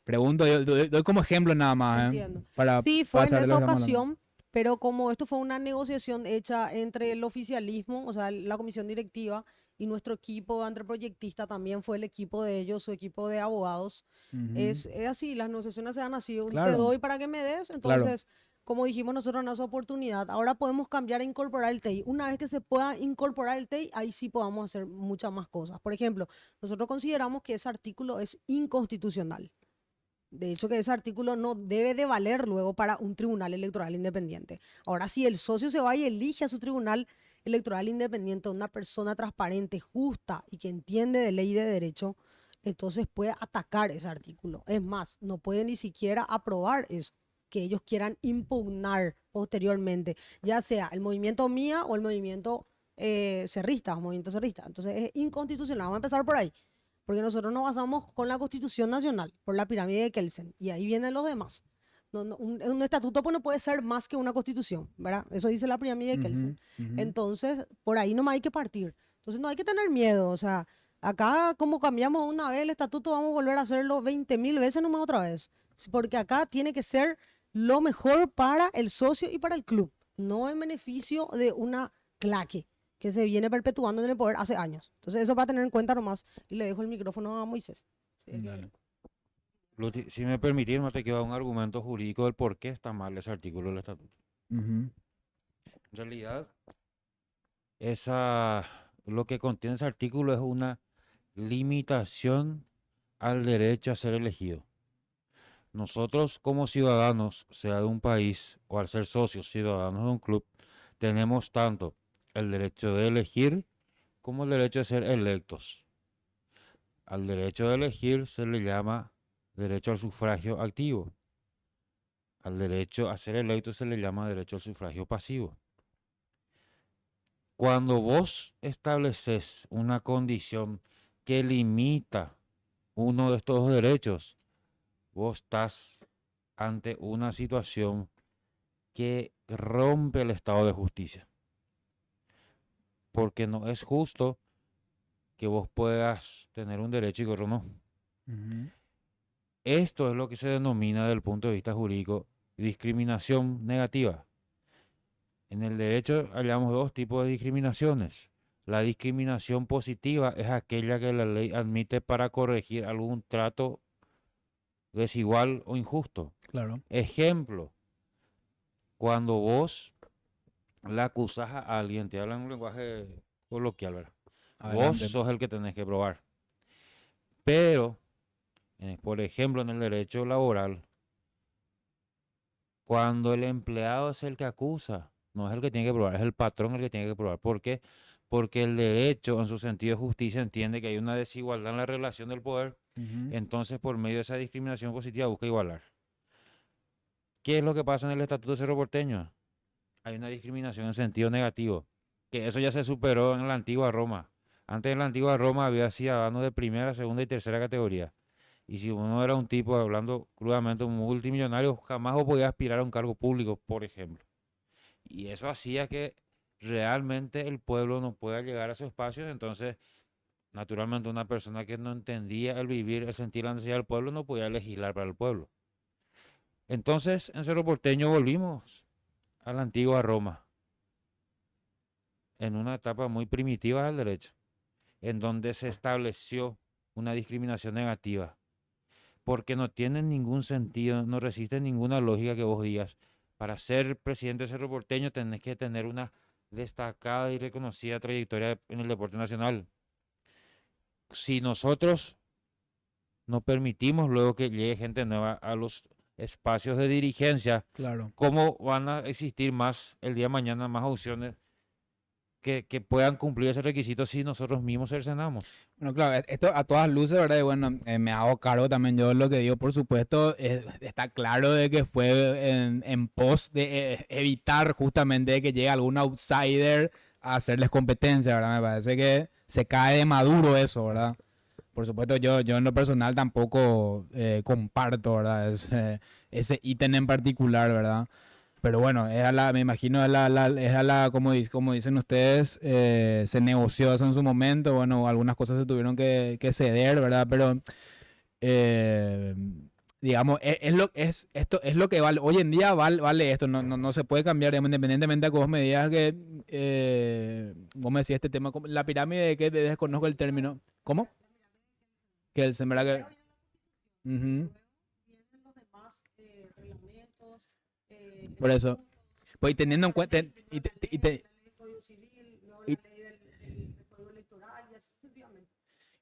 Pregunto, yo doy como ejemplo nada más, Entiendo. para Sí, fue en saber lo esa que estamos hablando. ocasión, pero como esto fue una negociación hecha entre el oficialismo, o sea, la comisión directiva y nuestro equipo de anteproyectista, también fue el equipo de ellos, su equipo de abogados. Ujú. Es así, las negociaciones se dan así, te Claro, doy para que me des, claro. entonces, como dijimos nosotros en esa oportunidad, ahora podemos cambiar e incorporar el TEI. Una vez que se pueda incorporar el TEI, ahí sí podamos hacer muchas más cosas. Por ejemplo, nosotros consideramos que ese artículo es inconstitucional. De hecho, que ese artículo no debe de valer luego para un tribunal electoral independiente. Ahora, si el socio se va y elige a su tribunal electoral independiente una persona transparente, justa y que entiende de ley y de derecho, entonces puede atacar ese artículo. Es más, no puede ni siquiera aprobar eso que ellos quieran impugnar posteriormente, ya sea el movimiento MIA o el movimiento cerrista, o movimiento cerrista. Entonces es inconstitucional. Vamos a empezar por ahí, porque nosotros nos basamos con la Constitución Nacional, por la pirámide de Kelsen, y ahí vienen los demás. Un estatuto pues no puede ser más que una constitución, ¿verdad? Eso dice la pirámide de Kelsen. Entonces, por ahí nomás hay que partir. Entonces no hay que tener miedo, o sea, acá como cambiamos una vez el estatuto, vamos a volver a hacerlo 20.000 veces nomás otra vez. Porque acá tiene que ser lo mejor para el socio y para el club, no en beneficio de una claque que se viene perpetuando en el poder hace años. Entonces eso va a tener en cuenta nomás. Y le dejo el micrófono a Moisés. Sí, Dale. Si me permitís, me te queda un argumento jurídico del por qué está mal ese artículo del estatuto. En realidad, lo que contiene ese artículo es una limitación al derecho a ser elegido. Nosotros como ciudadanos, sea de un país o al ser socios ciudadanos de un club, tenemos tanto el derecho de elegir como el derecho de ser electos. Al derecho de elegir se le llama derecho al sufragio activo. Al derecho a ser electo se le llama derecho al sufragio pasivo. Cuando vos estableces una condición que limita uno de estos dos derechos, vos estás ante una situación que rompe el estado de justicia. Porque no es justo que vos puedas tener un derecho y que otro no. Esto es lo que se denomina desde el punto de vista jurídico discriminación negativa. En el derecho hallamos dos tipos de discriminaciones. La discriminación positiva es aquella que la ley admite para corregir algún trato desigual o injusto. Claro. Ejemplo, cuando vos la acusás a alguien, te hablan en un lenguaje coloquial, ¿verdad? Adelante. Vos sos el que tenés que probar. Pero, por ejemplo, en el derecho laboral, cuando el empleado es el que acusa, no es el que tiene que probar, es el patrón el que tiene que probar. ¿Por qué? Porque el derecho, en su sentido de justicia, entiende que hay una desigualdad en la relación del poder. Entonces, por medio de esa discriminación positiva, busca igualar. ¿Qué es lo que pasa en el Estatuto de Cerro Porteño? Hay una discriminación en sentido negativo, que eso ya se superó en la antigua Roma. Antes en la antigua Roma había ciudadanos de primera, segunda y tercera categoría. Y si uno era un tipo, hablando crudamente, un multimillonario, jamás podía aspirar a un cargo público, por ejemplo. Y eso hacía que realmente el pueblo no pueda llegar a esos espacios. Entonces, naturalmente, una persona que no entendía el vivir, el sentir la necesidad del pueblo, no podía legislar para el pueblo. Entonces, en Cerro Porteño volvimos a la antigua Roma, en una etapa muy primitiva del derecho, en donde se estableció una discriminación negativa, porque no tiene ningún sentido, no resiste ninguna lógica que vos digas, para ser presidente de Cerro Porteño tenés que tener una destacada y reconocida trayectoria en el deporte nacional. Si nosotros no permitimos luego que llegue gente nueva a los espacios de dirigencia, Claro. ¿cómo van a existir más el día de mañana, más opciones que puedan cumplir ese requisito si nosotros mismos cercenamos? Bueno, claro, esto a todas luces, ¿verdad? Y bueno, me hago cargo también yo de lo que digo, por supuesto, está claro de que fue en pos de evitar justamente que llegue algún outsider a hacerles competencia, ¿verdad? Me parece que se cae de maduro eso, ¿verdad? Por supuesto, yo en lo personal tampoco comparto, ¿verdad? Ese ítem en particular, ¿verdad? Pero bueno, me imagino, como dicen ustedes, se negoció eso en su momento, bueno, algunas cosas se tuvieron que ceder, ¿verdad? Pero, digamos, esto es lo que vale, hoy en día vale esto, no se puede cambiar, digamos, independientemente de que vos me digas vos me decías este tema, la pirámide de que desconozco el término, ¿cómo? Que el ¿verdad? Ujú. Por eso. Pues y teniendo en cuenta.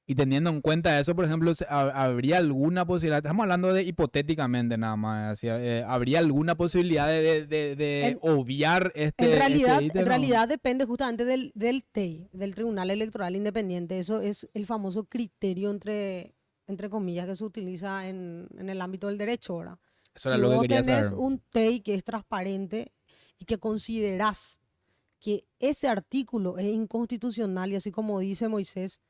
Y teniendo en cuenta eso, por ejemplo, ¿habría alguna posibilidad? Estamos hablando de hipotéticamente nada más. Así, ¿habría alguna posibilidad de obviar En realidad, ítem, en no? realidad depende justamente del TEI, del Tribunal Electoral Independiente. Eso es el famoso criterio entre entre comillas, que se utiliza en el ámbito del derecho, ¿verdad? Eso Si era lo que vos quería tenés saber. un TEI que es transparente y que considerás que ese artículo es inconstitucional y así como dice Moisés,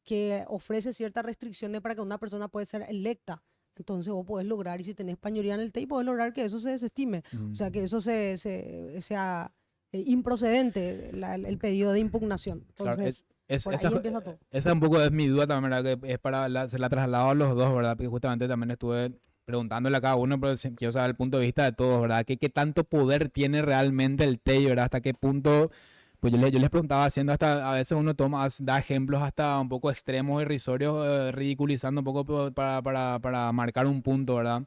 que ofrece ciertas restricciones para que una persona pueda ser electa, entonces vos podés lograr, y si tenés mayoría en el TEI, podés lograr que eso se desestime, o sea, que eso sea improcedente, el pedido de impugnación. Claro, Entonces, por esa, ahí empieza todo. esa un poco es mi duda también, ¿verdad? Que es para se la traslado a los dos, ¿verdad? Porque justamente también estuve preguntándole a cada uno, pero quiero saber el punto de vista de todos, ¿verdad? ¿Qué tanto poder tiene realmente el TEI, ¿verdad? ¿Hasta qué punto? Pues yo les preguntaba haciendo hasta, a veces uno da ejemplos hasta un poco extremos, irrisorios, ridiculizando un poco para marcar un punto, ¿verdad?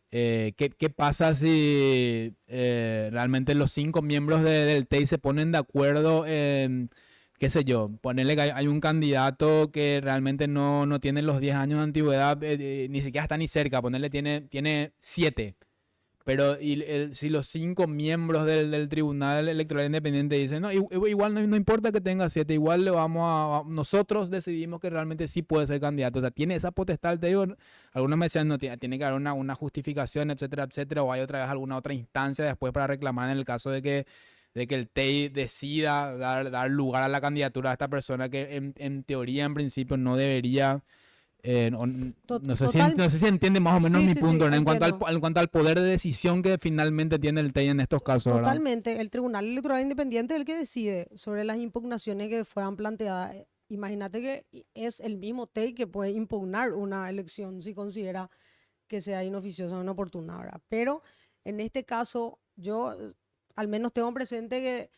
¿Qué pasa si realmente los 5 miembros del TEI se ponen de acuerdo en, qué sé yo, ponerle que hay un candidato que realmente no tiene los 10 años de antigüedad, ni siquiera está ni cerca, ponerle tiene 7, pero si los 5 miembros del Tribunal Electoral Independiente dicen, no, igual no importa que tenga 7, igual le vamos nosotros decidimos que realmente sí puede ser candidato. O sea, tiene esa potestad, te digo, algunos me decían, no, tiene que haber una justificación, etcétera, etcétera, o hay otra vez alguna otra instancia después para reclamar en el caso de que el TEI decida dar lugar a la candidatura de esta persona que en teoría, en principio, no debería. Total, No sé si entiende más o menos sí, mi sí, sí, punto, ¿no? entiendo. En cuanto al poder de decisión que finalmente tiene el TEI en estos casos, ¿verdad? Totalmente. El Tribunal Electoral Independiente es el que decide sobre las impugnaciones que fueran planteadas. Imagínate que es el mismo TEI que puede impugnar una elección si considera que sea inoficiosa o inoportuna, ¿verdad? Pero en este caso, yo al menos tengo presente que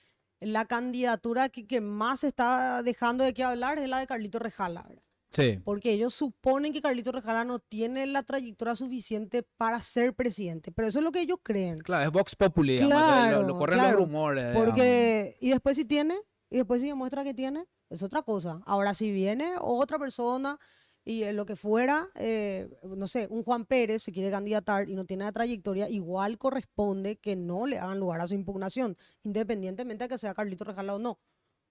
la candidatura que más está dejando de qué hablar es la de Carlito Rejala, ¿verdad? Sí, Porque ellos suponen que Carlito Rejala no tiene la trayectoria suficiente para ser presidente, pero eso es lo que ellos creen. claro, es Vox Populi, digamos, lo Claro, corren los claro, rumores, digamos. porque y después si tiene, y después si demuestra que tiene, es otra cosa. Ahora si viene otra persona y lo que fuera, no sé, un Juan Pérez se quiere candidatar y no tiene la trayectoria, igual corresponde que no le hagan lugar a su impugnación, independientemente de que sea Carlito Rejala o no,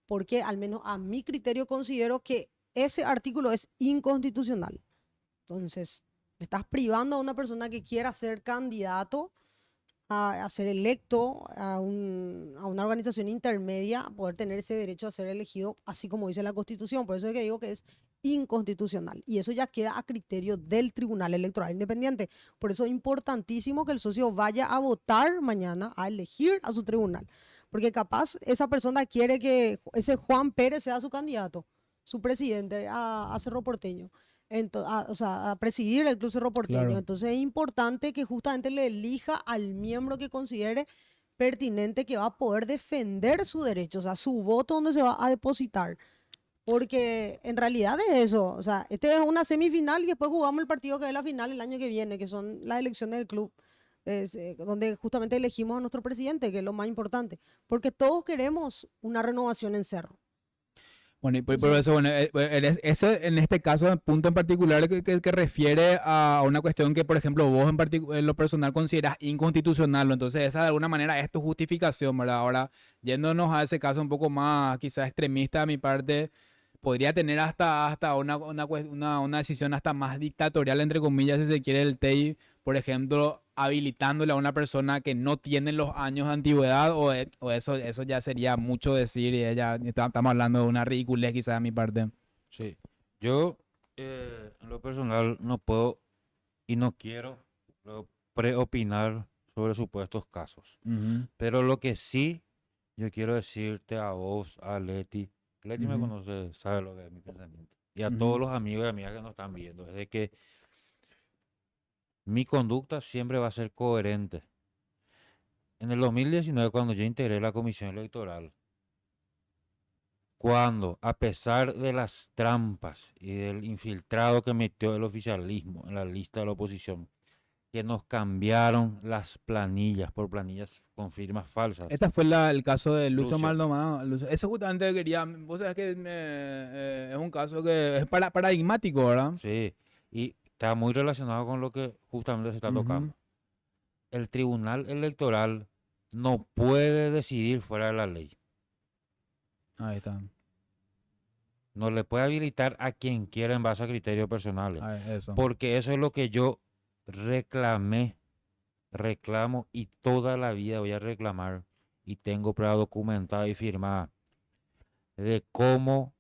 porque al menos a mi criterio considero que ese artículo es inconstitucional. Entonces, le estás privando a una persona que quiera ser candidato a ser electo a una organización intermedia, a poder tener ese derecho a ser elegido, así como dice la Constitución. Por eso es que digo que es inconstitucional. Y eso ya queda a criterio del Tribunal Electoral Independiente. Por eso es importantísimo que el socio vaya a votar mañana, a elegir a su tribunal. Porque capaz esa persona quiere que ese Juan Pérez sea su candidato, su presidente a Cerro Porteño. O sea, a presidir el Club Cerro Porteño. Claro. Entonces es importante que justamente le elija al miembro que considere pertinente que va a poder defender su derecho, o sea, su voto donde se va a depositar. Porque en realidad es eso, o sea, este es una semifinal y después jugamos el partido que es la final el año que viene, que son las elecciones del club, donde justamente elegimos a nuestro presidente, que es lo más importante, porque todos queremos una renovación en Cerro. Bueno, y por Entonces, eso, bueno, ese en este caso, el punto en particular que refiere a una cuestión que, por ejemplo, vos en lo personal consideras inconstitucional, ¿no? Entonces esa de alguna manera es tu justificación, ¿verdad? Ahora, yéndonos a ese caso un poco más quizás extremista de mi parte, podría tener hasta una decisión hasta más dictatorial, entre comillas, si se quiere, el TEI, por ejemplo, habilitándole a una persona que no tiene los años de antigüedad, o eso ya sería mucho decir, y estamos hablando de una ridiculez quizás de mi parte. Sí. Yo, en lo personal, no puedo y no quiero preopinar sobre supuestos casos. Ujú, Pero lo que sí, yo quiero decirte a vos, a Leti. Leti me ujú, conoce, sabe lo que es mi pensamiento. Y a todos ujú. los amigos y amigas que nos están viendo, es de que mi conducta siempre va a ser coherente. En el 2019, cuando yo integré la comisión electoral, cuando, a pesar de las trampas y del infiltrado que metió el oficialismo en la lista de la oposición, que nos cambiaron las planillas por planillas con firmas falsas. Este fue el caso de Lucio Lucio, Maldonado. Eso justamente quería, vos sabés que es un caso que es paradigmático, ¿verdad? sí, y está muy relacionado con lo que justamente se está Ujú. tocando. El Tribunal Electoral no puede decidir fuera de la ley. Ahí está. No le puede habilitar a quien quiera en base a criterios personales. Ah, eso. Porque eso es lo que yo reclamé, reclamo y toda la vida voy a reclamar. Y tengo prueba documentada y firmada de cómo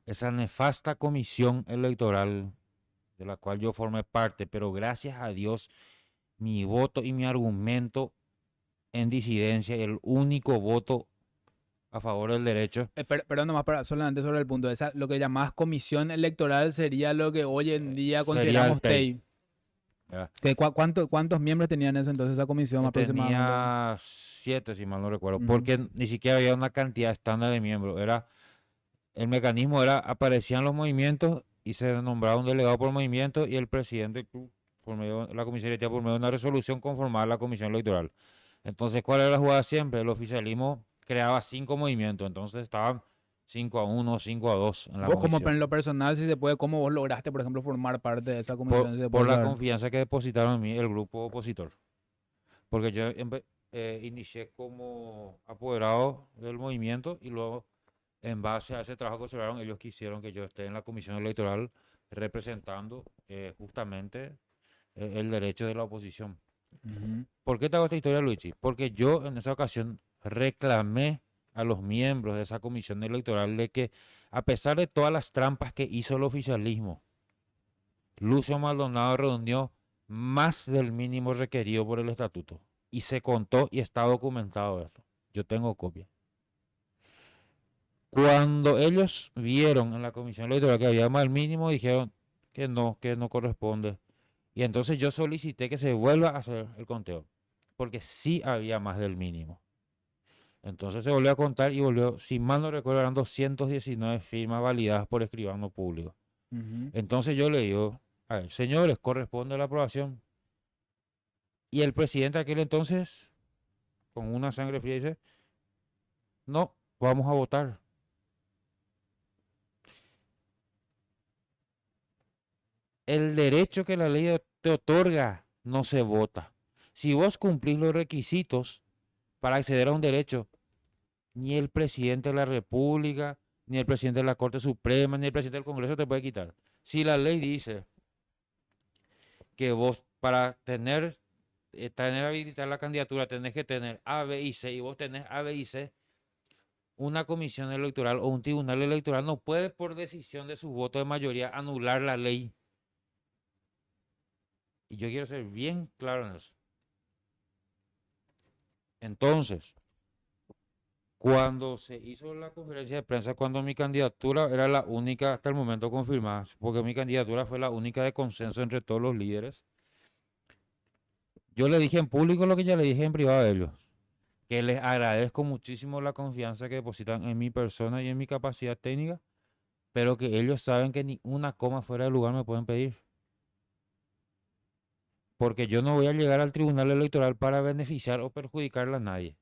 esa nefasta comisión electoral de la cual yo formé parte, pero gracias a Dios, mi voto y mi argumento en disidencia, el único voto a favor del derecho, Perdón, nomás solamente sobre el punto. Lo que llamás comisión electoral sería lo que hoy en día sería el consideramos TEI. ¿verdad? ¿Cuántos miembros tenían eso entonces esa comisión aproximadamente? Tenía 7, si mal no recuerdo, Ujú. porque ni siquiera había una cantidad estándar de miembros. El mecanismo era, aparecían los movimientos y se nombraba un delegado por movimiento y el presidente del club, por medio de la comisión directiva, por medio de una resolución, conformaba la comisión electoral. Entonces, ¿cuál era la jugada siempre? El oficialismo creaba 5 movimientos, entonces estaban 5-1, 5-2 en la Vos como comisión. en lo personal, si se puede, ¿cómo vos lograste, por ejemplo, formar parte de esa comisión? Si se Por puede la saber. confianza que depositaron en mí el grupo opositor. Porque yo inicié como apoderado del movimiento y luego, en base a ese trabajo que observaron, ellos quisieron que yo esté en la comisión electoral representando justamente el derecho de la oposición. Ujú. ¿Por qué te hago esta historia, Luigi? Porque yo en esa ocasión reclamé a los miembros de esa comisión electoral de que, a pesar de todas las trampas que hizo el oficialismo, Lucio Maldonado reunió más del mínimo requerido por el estatuto. Y se contó y está documentado esto. Yo tengo copia. Cuando ellos vieron en la comisión electoral que había más del mínimo, dijeron que no corresponde. Y entonces yo solicité que se vuelva a hacer el conteo, porque sí había más del mínimo. Entonces se volvió a contar y volvió, si mal no recuerdo, eran 219 firmas validadas por escribano público. Ujú. Entonces yo le digo, a ver, señores, corresponde la aprobación. Y el presidente de aquel entonces, con una sangre fría, dice, no, vamos a votar. El derecho que la ley te otorga no se vota. Si vos cumplís los requisitos para acceder a un derecho, ni el presidente de la República, ni el presidente de la Corte Suprema, ni el presidente del Congreso te puede quitar. Si la ley dice que vos para tener habilitar la candidatura tenés que tener A, B y C, y vos tenés A, B y C, una comisión electoral o un tribunal electoral no puede, por decisión de su voto de mayoría, anular la ley. Y yo quiero ser bien claro en eso. Entonces, cuando se hizo la conferencia de prensa, cuando mi candidatura era la única hasta el momento confirmada, porque mi candidatura fue la única de consenso entre todos los líderes, yo le dije en público lo que ya le dije en privado a ellos, que les agradezco muchísimo la confianza que depositan en mi persona y en mi capacidad técnica, pero que ellos saben que ni una coma fuera de lugar me pueden pedir. Porque yo no voy a llegar al tribunal electoral para beneficiar o perjudicarle a nadie.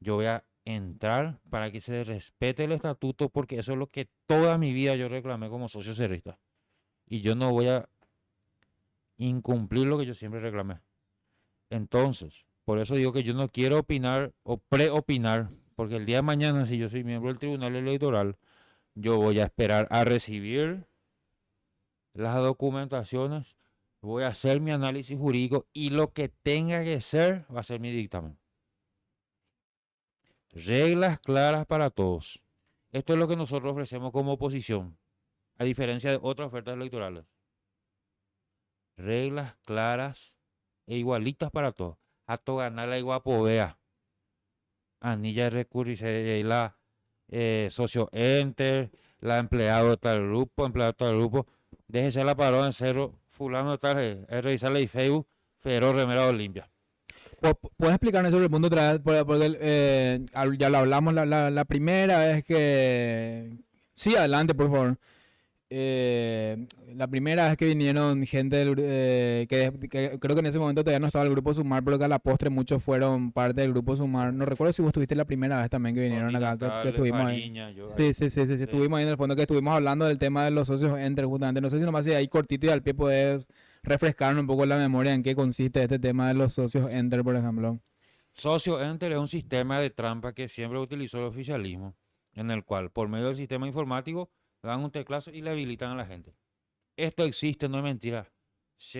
Yo voy a entrar para que se respete el estatuto, porque eso es lo que toda mi vida yo reclamé como socio cerrista. Y yo no voy a incumplir lo que yo siempre reclamé. Entonces, por eso digo que yo no quiero opinar o preopinar, porque el día de mañana, si yo soy miembro del tribunal electoral, yo voy a esperar a recibir las documentaciones, voy a hacer mi análisis jurídico y lo que tenga que ser va a ser mi dictamen. Reglas claras para todos. Esto es lo que nosotros ofrecemos como oposición, a diferencia de otras ofertas electorales. Reglas claras e igualitas para todos. A todo ganar la iguapovea. Anilla de recurrir la socio enter, la empleado de tal grupo, empleado de tal grupo. Déjese la parada en cero, fulano de tal, revisarle en Facebook, Feroz Remera Olimpia. ¿Puedes explicarme sobre el punto otra vez? Porque ya lo hablamos la primera vez que... Sí, adelante, por favor. La primera vez que vinieron gente que creo que en ese momento todavía no estaba el Grupo Sumar, pero que a la postre muchos fueron parte del Grupo Sumar. No recuerdo si vos estuviste la primera vez también que vinieron acá, que estuvimos ahí. Fariña, yo, Sí, estuvimos ahí en el fondo, que estuvimos hablando del tema de los socios Enter justamente. No sé si nomás si ahí cortito y al pie puedes refrescarnos un poco la memoria en qué consiste este tema de los socios Enter, por ejemplo. Socio Enter es un sistema de trampa que siempre utilizó el oficialismo en el cual por medio del sistema informático le dan un teclazo y le habilitan a la gente. Esto existe, no es mentira.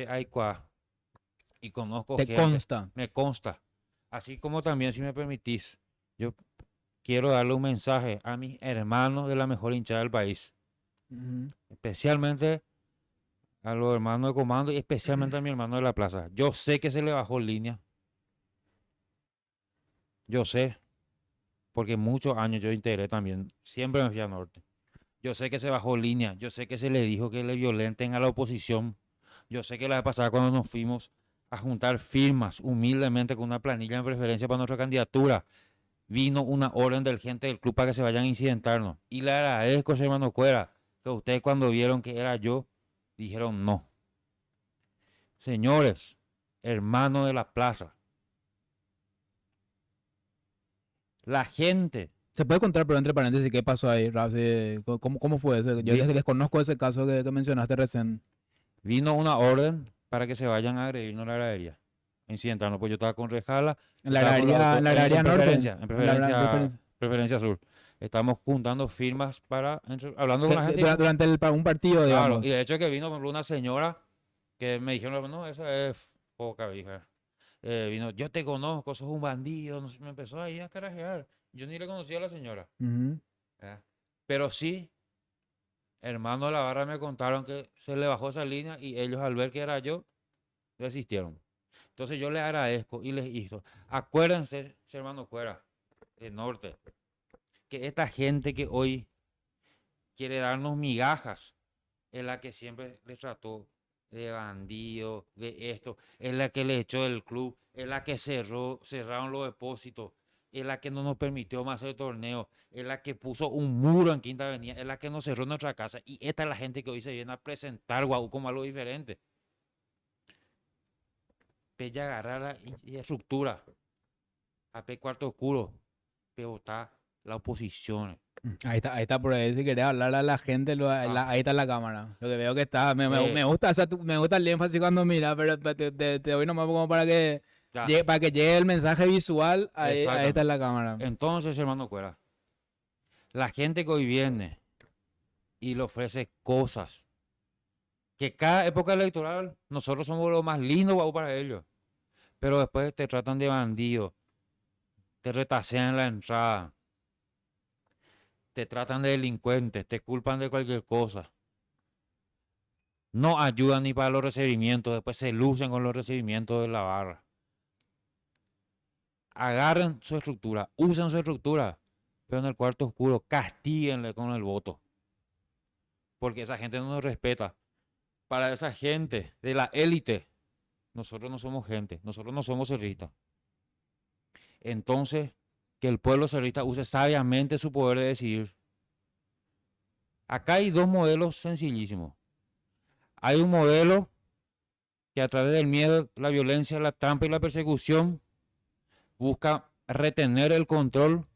Hay cuá. Y conozco Te gente, consta. me consta. Así como también, si me permitís, yo quiero darle un mensaje a mis hermanos de la mejor hinchada del país, Ujú. especialmente a los hermanos de comando y especialmente a mi hermano de la plaza. Yo sé que se le bajó línea, yo sé, porque muchos años yo integré también, siempre me fui a norte. Yo sé que se bajó línea, yo sé que se le dijo que le violenten a la oposición. Yo sé que la vez pasada cuando nos fuimos a juntar firmas humildemente con una planilla en preferencia para nuestra candidatura, vino una orden del gente del club para que se vayan a incidentarnos. Y le agradezco, hermano Cuera, que ustedes cuando vieron que era yo, dijeron no. Señores, hermanos de la plaza, la gente ¿Se puede contar, pero entre paréntesis, qué pasó ahí, Raf? Sí, ¿cómo fue eso? Yo vi- desconozco ese caso que mencionaste recién. vino una orden para que se vayan a agredirnos en la gradería. Incidentarnos, pues yo estaba con Rejala, En la estaba con los área, en autos, la área norte. en En la preferencia, preferencia. preferencia sur. Estamos juntando firmas para, hablando con la gente. Durante un partido, Claro, y digamos. de hecho que vino, por ejemplo, una señora que me dijeron, no, esa es poca, hija. Vino, yo te conozco, sos un bandido, no sé, me empezó ahí a carajear. Yo ni le conocía a la señora. Ujú. ¿Verdad? Pero sí, hermanos de la barra me contaron que se le bajó esa línea y ellos al ver que era yo, resistieron. Entonces yo les agradezco y les hizo. Acuérdense, hermano Cuera, el norte, que esta gente que hoy quiere darnos migajas es la que siempre les trató de bandido, de esto, es la que le echó el club, es la que cerraron los depósitos, es la que no nos permitió más el torneo, es la que puso un muro en Quinta Avenida, es la que nos cerró nuestra casa. Y esta es la gente que hoy se viene a presentar Guau como algo diferente. Pella agarrar y estructura, a P cuarto oscuro, pero está la oposición. Ahí está por ahí. Si querés hablar a la gente, ahí está la cámara. Lo que veo que está. Sí, Me gusta, me gusta el énfasis cuando mira, pero te doy nomás como para que ya, para que llegue el mensaje visual. Ahí está exactamente. la cámara. Entonces, hermano Cuera, la gente que hoy viene y le ofrece cosas, que cada época electoral nosotros somos lo más lindo guau, para ellos, pero después te tratan de bandido, te retasean la entrada, te tratan de delincuentes, te culpan de cualquier cosa. No ayudan ni para los recibimientos, después se lucen con los recibimientos de la barra. Agarren su estructura, usen su estructura, pero en el cuarto oscuro castíguenle con el voto, porque esa gente no nos respeta. Para esa gente de la élite, nosotros no somos gente, nosotros no somos cerristas. Entonces, que el pueblo cerrista use sabiamente su poder de decidir. Acá hay dos modelos sencillísimos. Hay un modelo que a través del miedo, la violencia, la trampa y la persecución busca retener el control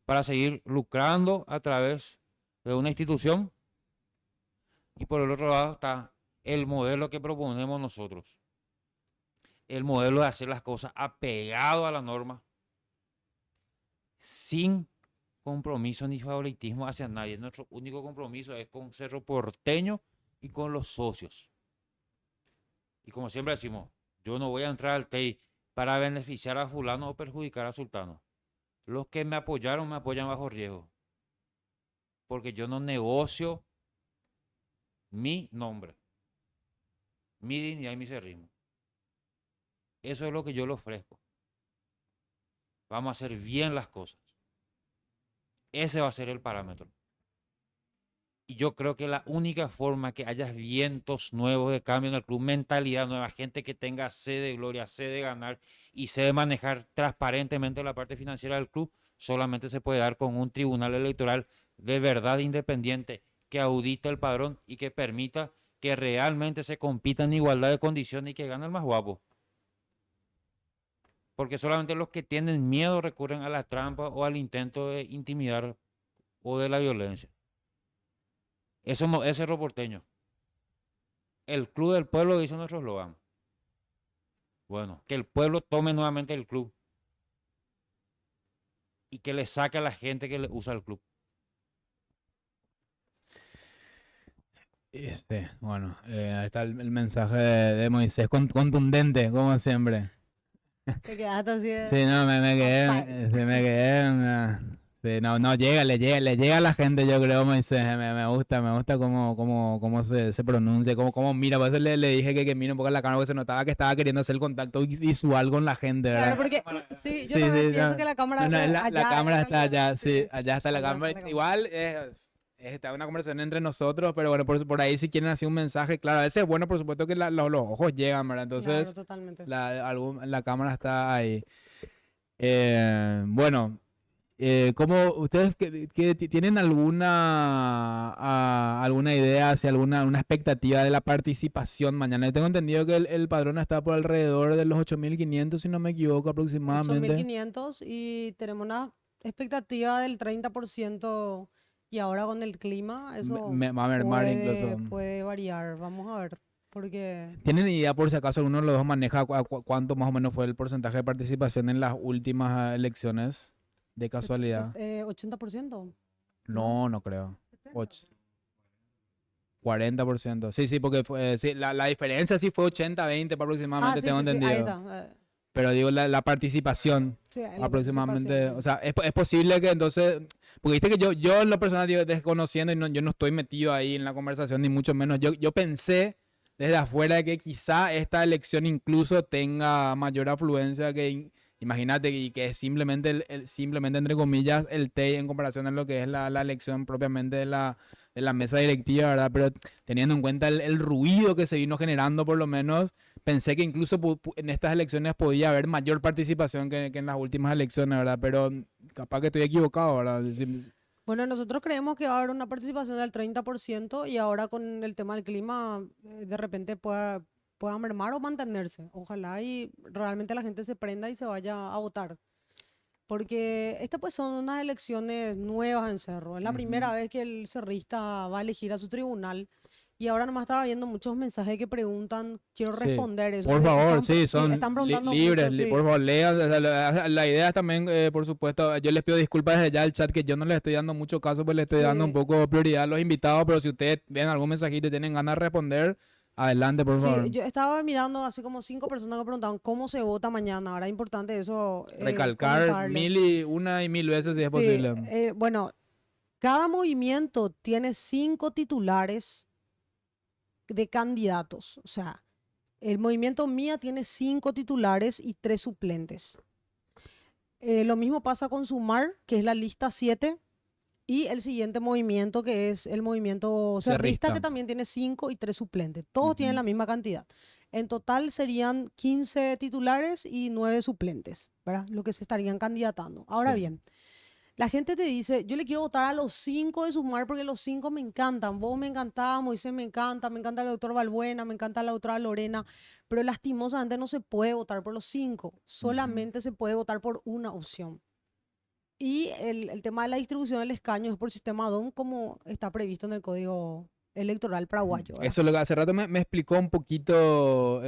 para seguir lucrando a través de una institución. Y por el otro lado está el modelo que proponemos nosotros. El modelo de hacer las cosas apegado a la norma, sin compromiso ni favoritismo hacia nadie. Nuestro único compromiso es con Cerro Porteño y con los socios. Y como siempre decimos, yo no voy a entrar al TEI para beneficiar a fulano o perjudicar a sultano. Los que me apoyaron me apoyan bajo riesgo. Porque yo no negocio mi nombre, mi dignidad y mi cerrismo. Eso es lo que yo le ofrezco. Vamos a hacer bien las cosas. Ese va a ser el parámetro. Y yo creo que la única forma que haya vientos nuevos de cambio en el club, mentalidad nueva, gente que tenga sed de gloria, sed de ganar y sed de manejar transparentemente la parte financiera del club, solamente se puede dar con un tribunal electoral de verdad independiente que audite el padrón y que permita que realmente se compita en igualdad de condiciones y que gane el más guapo. Porque solamente los que tienen miedo recurren a la trampa o al intento de intimidar o de la violencia. Eso no es Cerro Porteño. El club del pueblo, dice nuestro eslogan. Bueno, que el pueblo tome nuevamente el club y que le saque a la gente que le usa el club. Bueno, ahí está el mensaje de Moisés contundente, como siempre. Te quedaste así Sí, no, me quedé, offside. me quedé, sí, no, le llega a la gente, yo creo, Moisés, me gusta cómo se pronuncia, cómo mira, por eso le dije que mire un poco a la cámara, porque se notaba que estaba queriendo hacer el contacto visual con la gente, Claro, ¿verdad? porque sí, yo Sí, también sí, pienso no, que la cámara no, no, la allá cámara en está realidad, allá, sí, sí, allá está la allá está cámara, la cámara. igual está una conversación entre nosotros, pero bueno, por ahí si quieren hacer un mensaje, claro, a veces es bueno, por supuesto que los ojos llegan, ¿verdad? Claro, Entonces, totalmente. la cámara está ahí. Bueno, ¿cómo ustedes tienen alguna idea hacia una expectativa de la participación mañana? Yo tengo entendido que el padrón está por alrededor de los 8.500 si no me equivoco, aproximadamente. 8.500 y tenemos una expectativa del 30% y ahora con el clima eso Va a mermar incluso. puede variar. Vamos a ver, porque ¿Tienen idea por si acaso alguno de los dos maneja cuánto más o menos fue el porcentaje de participación en las últimas elecciones? De casualidad. 80%, ¿no? No, no creo. 40%. Sí, sí, porque sí, la diferencia sí fue 80-20 Ah, aproximadamente, sí, tengo sí, sí, ahí entendido. está. Pero digo, la participación Sí, la aproximadamente, o participación. sea, es posible que entonces, porque viste que yo en lo personal, digo, desconociendo y yo no estoy metido ahí en la conversación, ni mucho menos, yo pensé desde afuera de que quizá esta elección incluso tenga mayor afluencia imagínate, y que es simplemente, simplemente entre comillas, el TEI en comparación a lo que es la elección propiamente de la mesa directiva, ¿verdad? Pero teniendo en cuenta el ruido que se vino generando por lo menos, pensé que incluso en estas elecciones podía haber mayor participación que en las últimas elecciones, ¿verdad? Pero capaz que estoy equivocado, ¿verdad? Bueno, nosotros creemos que va a haber una participación del 30% y ahora con el tema del clima de repente pueda mermar o mantenerse. Ojalá y realmente la gente se prenda y se vaya a votar. Porque estas pues son unas elecciones nuevas en Cerro. Es la Ujú. primera vez que el cerrista va a elegir a su tribunal y ahora nomás estaba viendo muchos mensajes que preguntan, quiero Sí, responder eso, por porque favor, están, sí, sí, son están preguntando mucho, libres, sí. por favor, lean. O sea, la idea es también, por supuesto, yo les pido disculpas desde ya al chat que yo no les estoy dando mucho caso, pues les estoy dando un Sí, poco prioridad a los invitados, pero si ustedes ven algún mensajito y tienen ganas de responder, adelante, por sí, favor. yo estaba mirando así como 5 personas que preguntaban cómo se vota mañana. Ahora es importante eso Recalcar comentarles. mil y una y mil veces si es Sí, posible. bueno, cada movimiento tiene 5 titulares de candidatos. O sea, el movimiento Mía tiene 5 titulares y 3 suplentes. Lo mismo pasa con Sumar, que es la lista 7, y el siguiente movimiento, que es el movimiento Cerrista, Cerrista. que también tiene 5 y 3 suplentes. Todos tienen Ujú. la misma cantidad. En total serían 15 titulares y 9 suplentes, ¿verdad? Lo que se estarían candidatando. Ahora Sí. bien, la gente te dice, yo le quiero votar a los 5 de Sumar porque los 5 me encantan. Vos me encantás, Moisés me encanta el doctor Balbuena, me encanta la doctora Lorena, pero lastimosamente no se puede votar por los 5, Ujú. solamente se puede votar por una opción. Y el tema de la distribución del escaño es por sistema DOM como está previsto en el Código Electoral paraguayo, ¿verdad? Eso es lo que hace rato me explicó un poquito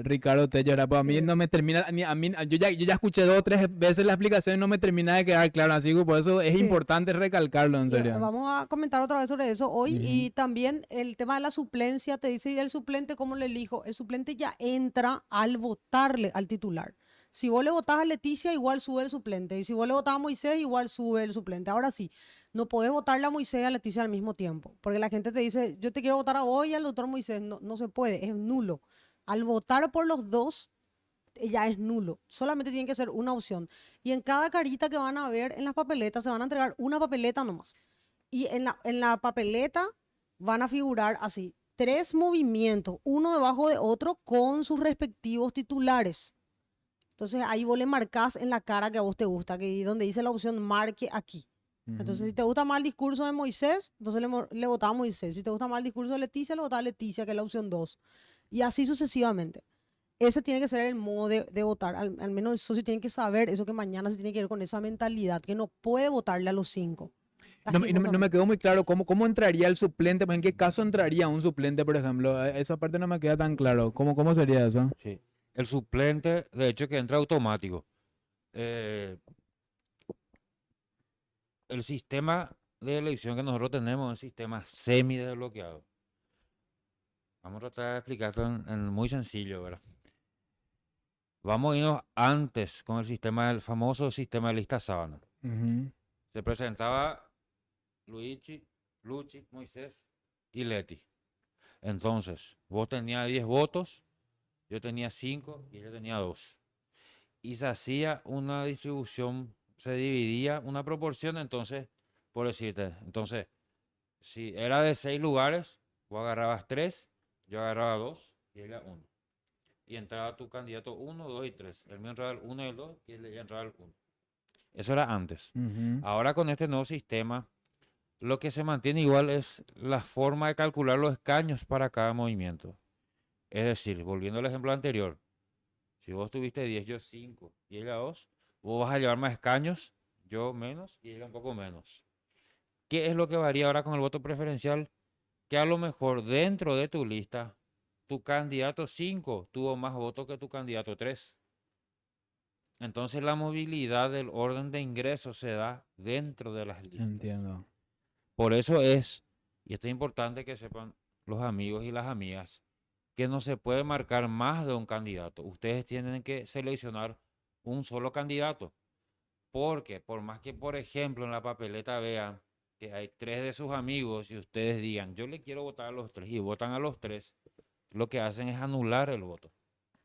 Ricardo Tello, ¿verdad? Pues a mí Sí. no me termina, a mí, yo ya escuché 2 o 3 veces la explicación y no me termina de quedar claro, así que por eso es Sí. importante recalcarlo, en Y serio. vamos a comentar otra vez sobre eso hoy Ujú. y también el tema de la suplencia, te dice, ¿y el suplente cómo le elijo? El suplente ya entra al votarle al titular. Si vos le votás a Leticia, igual sube el suplente. Y si vos le votás a Moisés, igual sube el suplente. Ahora sí, no podés votarle a Moisés y a Leticia al mismo tiempo. Porque la gente te dice, yo te quiero votar a vos y al doctor Moisés. No, no se puede, es nulo. Al votar por los dos, ya es nulo. Solamente tiene que ser una opción. Y en cada carita que van a ver en las papeletas, se van a entregar una papeleta nomás. Y en la papeleta van a figurar así, 3 movimientos, uno debajo de otro con sus respectivos titulares. Entonces ahí vos le marcás en la cara que a vos te gusta, que donde dice la opción marque aquí. Entonces, si Ujú. te gusta más el discurso de Moisés, entonces le votás a Moisés. Si te gusta más el discurso de Leticia, le votás a Leticia, que es la opción 2. Y así sucesivamente. Ese tiene que ser el modo de votar. Al menos eso sí tiene que saber, eso que mañana se tiene que ir con esa mentalidad, que no puede votarle a los 5. No me Lastimosamente. quedó muy claro cómo entraría el suplente, pues en qué caso entraría un suplente, por ejemplo. Esa parte no me queda tan claro. ¿Cómo sería eso? Sí. El suplente, de hecho, que entra automático. Eh, el sistema de elección que nosotros tenemos es un sistema semi desbloqueado. Vamos a tratar de explicar esto en muy sencillo, ¿verdad? Vamos a irnos antes con el famoso sistema de lista sábana. Ujú. Se presentaba Luigi, Luchi, Moisés y Leti. Entonces, vos tenías 10 votos, yo tenía 5 y ella tenía 2. Y se hacía una distribución, se dividía una proporción, entonces, por decirte, entonces, si era de 6 lugares, vos agarrabas 3, yo agarraba 2 y ella 1. Y entraba tu candidato 1, 2 y 3. El mío entraba el 1 y el 2 y ella entraba el 1. Eso era antes. Ujú. Ahora con este nuevo sistema, lo que se mantiene igual es la forma de calcular los escaños para cada movimiento. Es decir, volviendo al ejemplo anterior, si vos tuviste 10, yo 5 y ella 2, vos vas a llevar más escaños, yo menos y ella un poco menos. ¿Qué es lo que varía ahora con el voto preferencial? Que a lo mejor dentro de tu lista, tu candidato 5 tuvo más votos que tu candidato 3. Entonces la movilidad del orden de ingreso se da dentro de las listas. Entiendo. Por eso es, y esto es importante que sepan los amigos y las amigas, que no se puede marcar más de un candidato. Ustedes tienen que seleccionar un solo candidato. Porque por más que, por ejemplo, en la papeleta vean que hay 3 de sus amigos y ustedes digan, yo le quiero votar a los 3 y votan a los 3, lo que hacen es anular el voto.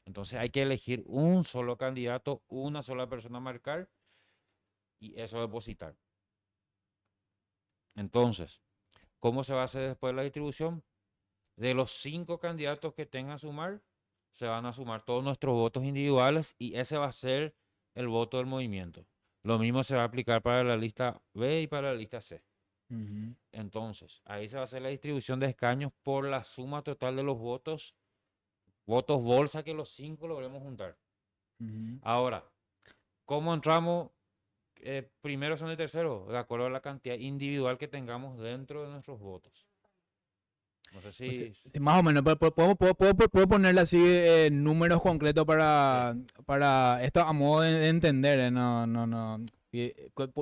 Entonces hay que elegir un solo candidato, una sola persona a marcar y eso depositar. Entonces, ¿cómo se va a hacer después la distribución? De los 5 candidatos que tengan a sumar, se van a sumar todos nuestros votos individuales y ese va a ser el voto del movimiento. Lo mismo se va a aplicar para la lista B y para la lista C. Ujú. Entonces, ahí se va a hacer la distribución de escaños por la suma total de los votos, votos bolsa que los 5 logremos juntar. Ujú. Ahora, ¿cómo entramos primero, segundo y tercero? De acuerdo a la cantidad individual que tengamos dentro de nuestros votos. No sé O sea, si... sí, más o menos, pero puedo ponerle así números concretos Sí, para esto a modo de entender, no, no, no.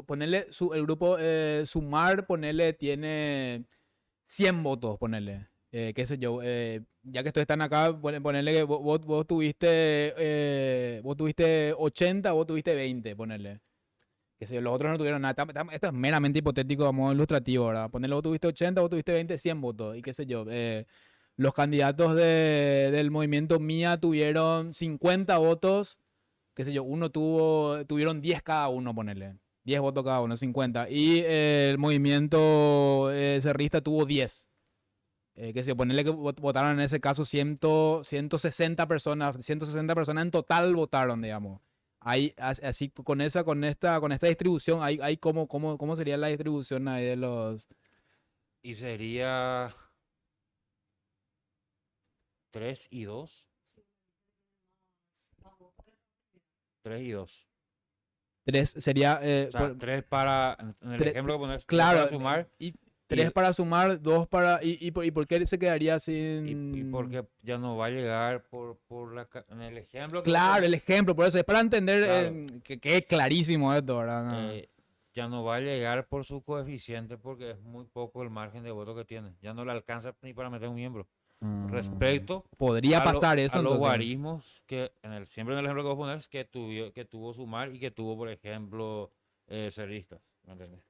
Ponerle el grupo sumar, ponerle tiene 100 votos, ponerle. Qué sé yo, ya que ustedes están acá, ponerle que vos tuviste 80, vos tuviste 20, ponerle. Que sé yo, los otros no tuvieron nada. Esto es meramente hipotético a modo ilustrativo, ¿verdad? Ponerle vos tuviste 80, vos tuviste 20, 100 votos. Y qué sé yo, los candidatos del movimiento Mía tuvieron 50 votos, qué sé yo, tuvieron 10 cada uno, ponerle. 10 votos cada uno, 50. Y el movimiento cerrista tuvo 10. Qué sé yo, ponerle que votaron en ese caso 160 personas en total votaron, digamos. Así con esta distribución, ¿cómo sería la distribución ahí de los y sería 3 y 2. 3 y 2. tres? Sería, O sea, 3 para, en el ejemplo que pones, 3 claro, para sumar y y, tres para sumar, dos para, y por qué se quedaría y sin... porque ya no va a llegar en el ejemplo que vos Claro, el pones, ejemplo, por eso es para entender claro, que es clarísimo esto, ¿verdad? No. ya no va a llegar por su coeficiente porque es muy poco el margen de voto que tiene. Ya no le alcanza ni para meter un miembro. Mm, Respecto Podría pasar eso a los entonces. guarismos que siempre en el ejemplo que vos pones que tuvo sumar y que tuvo, por ejemplo, cerristas. ¿Me entendés?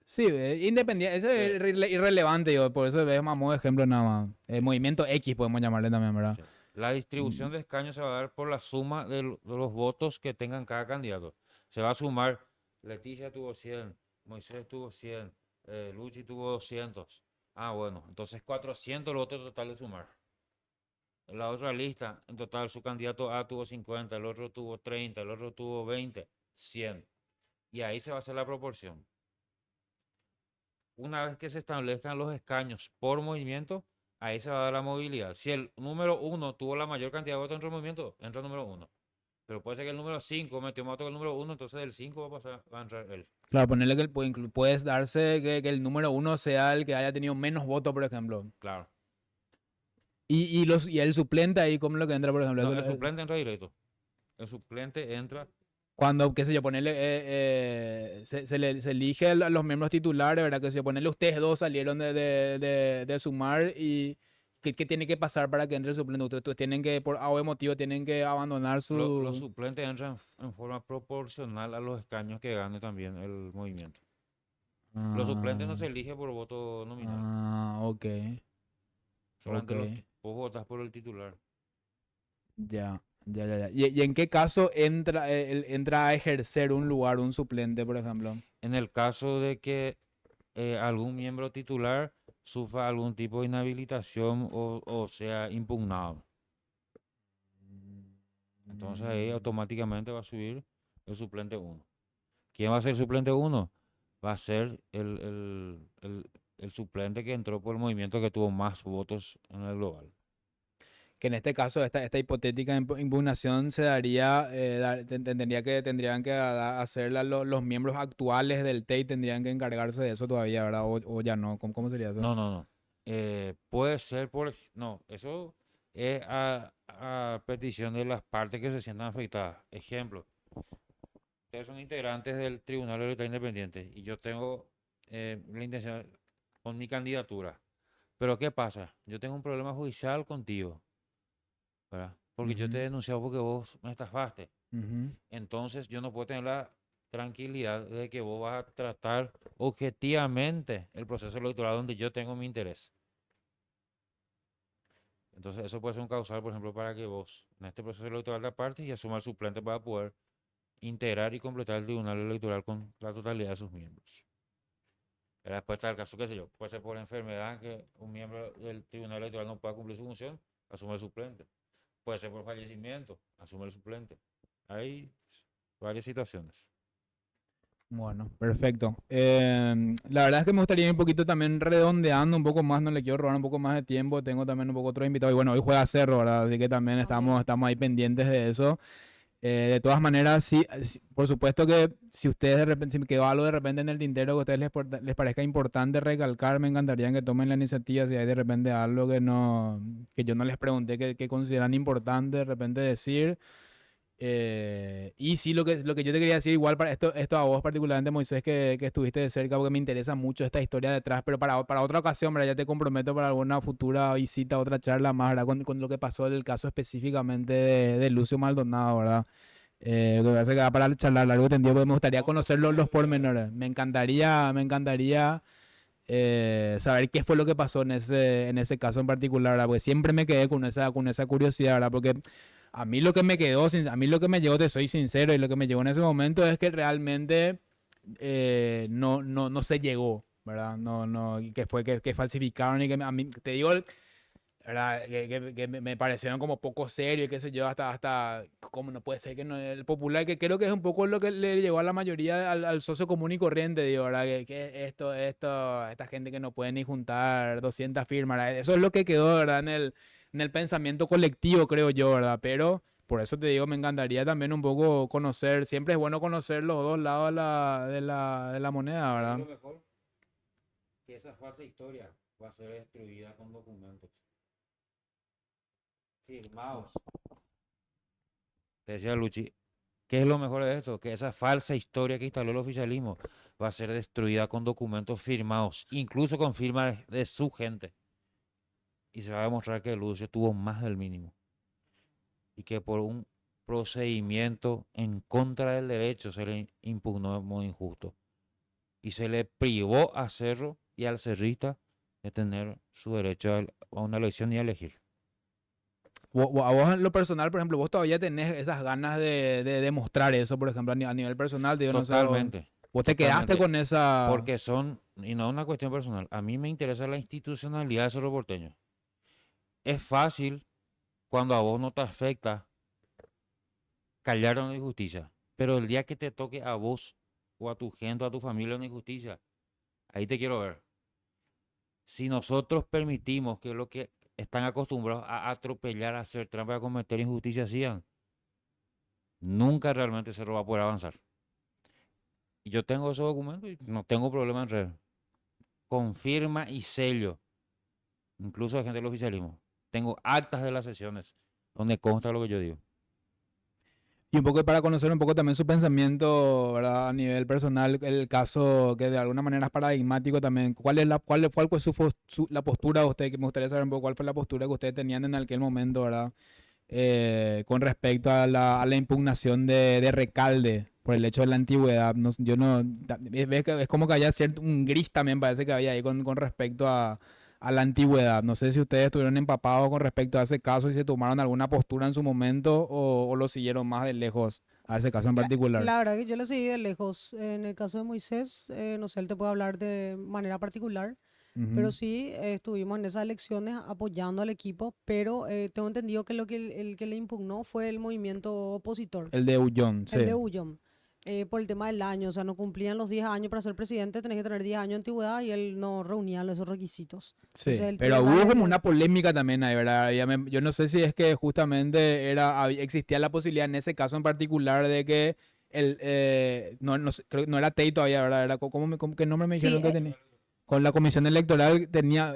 Sí, independiente, eso Sí, es irrelevante, yo, por eso es más modo de ejemplo nada más. El movimiento X podemos llamarle también, ¿verdad? sí. La Mm. distribución de escaños se va a dar por la suma de los votos que tengan cada candidato. Se va a sumar, Leticia tuvo 100, Moisés tuvo 100, Luchi tuvo 200. Ah, bueno, entonces 400 el voto total de sumar. En la otra lista, en total, su candidato A tuvo 50, el otro tuvo 30, el otro tuvo 20, 100. Y ahí se va a hacer la proporción. Una vez que se establezcan los escaños por movimiento, ahí se va a dar la movilidad. Si el número 1 tuvo la mayor cantidad de votos dentro del movimiento, entra el número 1. Pero puede ser que el número 5 metió más votos que el número 1, entonces del 5 va a entrar él. Claro, ponerle que puedes darse que el número uno sea el que haya tenido menos votos, por ejemplo. Claro. Y el suplente ahí, ¿cómo es lo que entra, por ejemplo? No, el suplente entra directo. El suplente entra. Cuando, qué sé yo, ponerle, se elige a los miembros titulares, ¿verdad? Que sé yo, ponerle ustedes dos salieron de sumar ¿Qué tiene que pasar para que entre el suplente? Ustedes tienen que, por algún motivo, tienen que abandonar Los su... suplentes entran en forma proporcional a los escaños que gane también el movimiento. Los suplentes no Ah, se eligen por voto nominal. ok, ok, Solamente vos votas por el titular. ya. ¿Y en qué caso entra, entra a ejercer un lugar un suplente, por ejemplo? En el caso de que algún miembro titular sufra algún tipo de inhabilitación o sea impugnado. Entonces ahí automáticamente va a subir el suplente 1. ¿Quién va a ser el suplente 1? Va a ser el suplente que entró por el movimiento que tuvo más votos en el global. Que en este caso, esta hipotética impugnación se daría, tendrían que hacerla los miembros actuales del TEI, tendrían que encargarse de eso todavía, ¿verdad? O ya no, ¿cómo sería eso? No. Puede ser no, eso es a petición de las partes que se sientan afectadas. Ejemplo, ustedes son integrantes del Tribunal Electoral Independiente y yo tengo la intención con mi candidatura. Pero ¿qué pasa? Yo tengo un problema judicial contigo, ¿verdad? Porque yo te he Ujú, denunciado porque vos me estafaste. ujú. Entonces yo no puedo tener la tranquilidad de que vos vas a tratar objetivamente el proceso electoral donde yo tengo mi interés. Entonces eso puede ser un causal, por ejemplo, para que vos en este proceso electoral de aparte y asuma el suplente para poder integrar y completar el tribunal electoral con la totalidad de sus miembros. La respuesta del caso, qué sé yo, puede ser por enfermedad que un miembro del tribunal electoral no pueda cumplir su función, asume el suplente. Puede ser por fallecimiento, asume el suplente. Hay varias situaciones. Bueno, perfecto. La verdad es que me gustaría ir un poquito también redondeando un poco más, no le quiero robar un poco más de tiempo, tengo también un poco otro invitado y bueno, hoy juega Cerro, ¿verdad? Así que también También. estamos ahí pendientes de eso. De todas maneras, sí, por supuesto que si ustedes de repente, si me quedó algo de repente en el tintero que a ustedes les parezca importante recalcar, me encantaría que tomen la iniciativa, si hay de repente algo que no, que yo no les pregunté que consideran importante de repente decir. Y sí, lo que yo te quería decir, igual para esto a vos particularmente, Moisés, que estuviste de cerca, porque me interesa mucho esta historia detrás, pero para otra ocasión, ¿verdad? Ya te comprometo para alguna futura visita, otra charla más, ¿verdad? Con lo que pasó del caso específicamente de Lucio Maldonado, ¿verdad? Lo que pasa es que para charlar largo y tendido, porque me gustaría conocer los pormenores. Me encantaría saber qué fue lo que pasó en ese caso en particular, ¿verdad? Porque siempre me quedé con esa curiosidad, ¿verdad? Porque a mí lo que me quedó, a mí lo que me llegó, te soy sincero, y lo que me llegó en ese momento es que realmente no se llegó, ¿verdad? Y que fue que falsificaron y que a mí, te digo, ¿verdad? Que me parecieron como poco serio y qué sé yo, hasta, como no puede ser que no, el popular, que creo que es un poco lo que le llegó a la mayoría, al socio común y corriente, digo, ¿verdad? Que esta gente que no puede ni juntar 200 firmas, ¿verdad? Eso es lo que quedó, ¿verdad? En el pensamiento colectivo, creo yo, ¿verdad? Pero por eso te digo, me encantaría también un poco conocer, siempre es bueno conocer los dos lados de la moneda, Ahí ¿verdad? lo mejor, que esa falsa historia va a ser destruida con documentos firmados. Te decía Luchi, ¿qué es lo mejor de esto? Que esa falsa historia que instaló el oficialismo va a ser destruida con documentos firmados, incluso con firmas de su gente. Y se va a demostrar que Lucio tuvo más del mínimo. Y que por un procedimiento en contra del derecho se le impugnó de modo injusto. Y se le privó a Cerro y al cerrista de tener su derecho a una elección y a elegir. A vos en lo personal, por ejemplo, vos todavía tenés esas ganas de demostrar eso, por ejemplo, a nivel personal, digo, no sé, Totalmente, vos te quedaste totalmente. con esa... Porque son, y no es una cuestión personal, a mí me interesa la institucionalidad de Cerro Porteño. Es fácil cuando a vos no te afecta callar una injusticia, pero el día que te toque a vos o a tu gente o a tu familia una injusticia, ahí te quiero ver. Si nosotros permitimos que lo que están acostumbrados a atropellar, a hacer trampa, a cometer injusticia, sigan, nunca realmente Cerro va a poder avanzar. Y yo tengo esos documentos y no tengo problema en red. Con firma y sello, incluso de gente del oficialismo. Tengo actas de las sesiones donde consta lo que yo digo. Y un poco para conocer un poco también su pensamiento, ¿verdad? A nivel personal, el caso que de alguna manera es paradigmático también. ¿Cuál fue la postura de usted? Que me gustaría saber un poco cuál fue la postura que ustedes tenían en aquel momento, ¿verdad? Con respecto a la impugnación de Recalde por el hecho de la antigüedad. No, yo no, es como que había un gris también parece que había ahí con respecto a la antigüedad. No sé si ustedes estuvieron empapados con respecto a ese caso y se tomaron alguna postura en su momento o lo siguieron más de lejos a ese caso en particular. La verdad que yo le seguí de lejos. En el caso de Moisés, no sé, él te puede hablar de manera particular, pero Ujú. sí estuvimos en esas elecciones apoyando al equipo, pero tengo entendido que lo que el que le impugnó fue el movimiento opositor, El de Ullón, el de sí. Uyom, por el tema del año. O sea, no cumplían los 10 años para ser presidente, tenés que tener 10 años de antigüedad y él no reunía esos requisitos. Entonces Sí, el pero tribunal hubo como una polémica también ahí, ¿verdad? Yo no sé si es que justamente existía la posibilidad en ese caso en particular de que no sé, creo que no era TEI todavía, ¿verdad? ¿Qué nombre me Sí, dijeron que tenía? Con la comisión electoral tenía,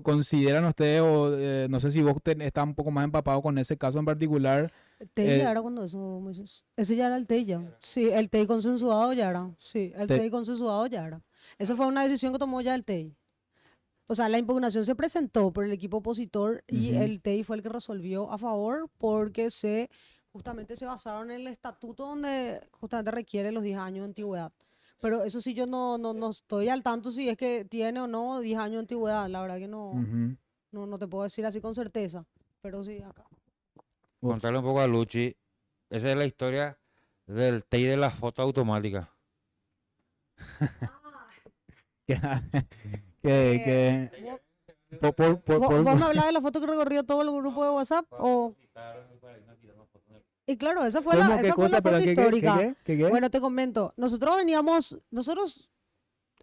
¿consideran ustedes o no sé si vos estás un poco más empapado con ese caso en particular? TEI ya eh, era cuando eso, Moisés. Ese ya era el TEI ya. Sí, el TEI consensuado ya era. Sí, el te- TEI consensuado ya era. Esa fue una decisión que tomó ya el TEI. O sea, la impugnación se presentó por el equipo opositor y Ujú. el TEI fue el que resolvió a favor porque justamente se basaron en el estatuto donde justamente requiere los 10 años de antigüedad. Pero eso sí, yo no estoy al tanto si es que tiene o no 10 años de antigüedad. La verdad que Ujú. no te puedo decir así con certeza. Pero sí, acá. Ups. Contarle un poco a Luchi. Esa es la historia del TEI de la foto automática. Que, Eh, que, ¿Vos, por- vos me hablás de la foto que recorrió todo el grupo de WhatsApp? Y claro, ¿Cómo? ¿Qué esa fue la cosa? foto ¿Pero histórica. qué? Bueno, te comento, nosotros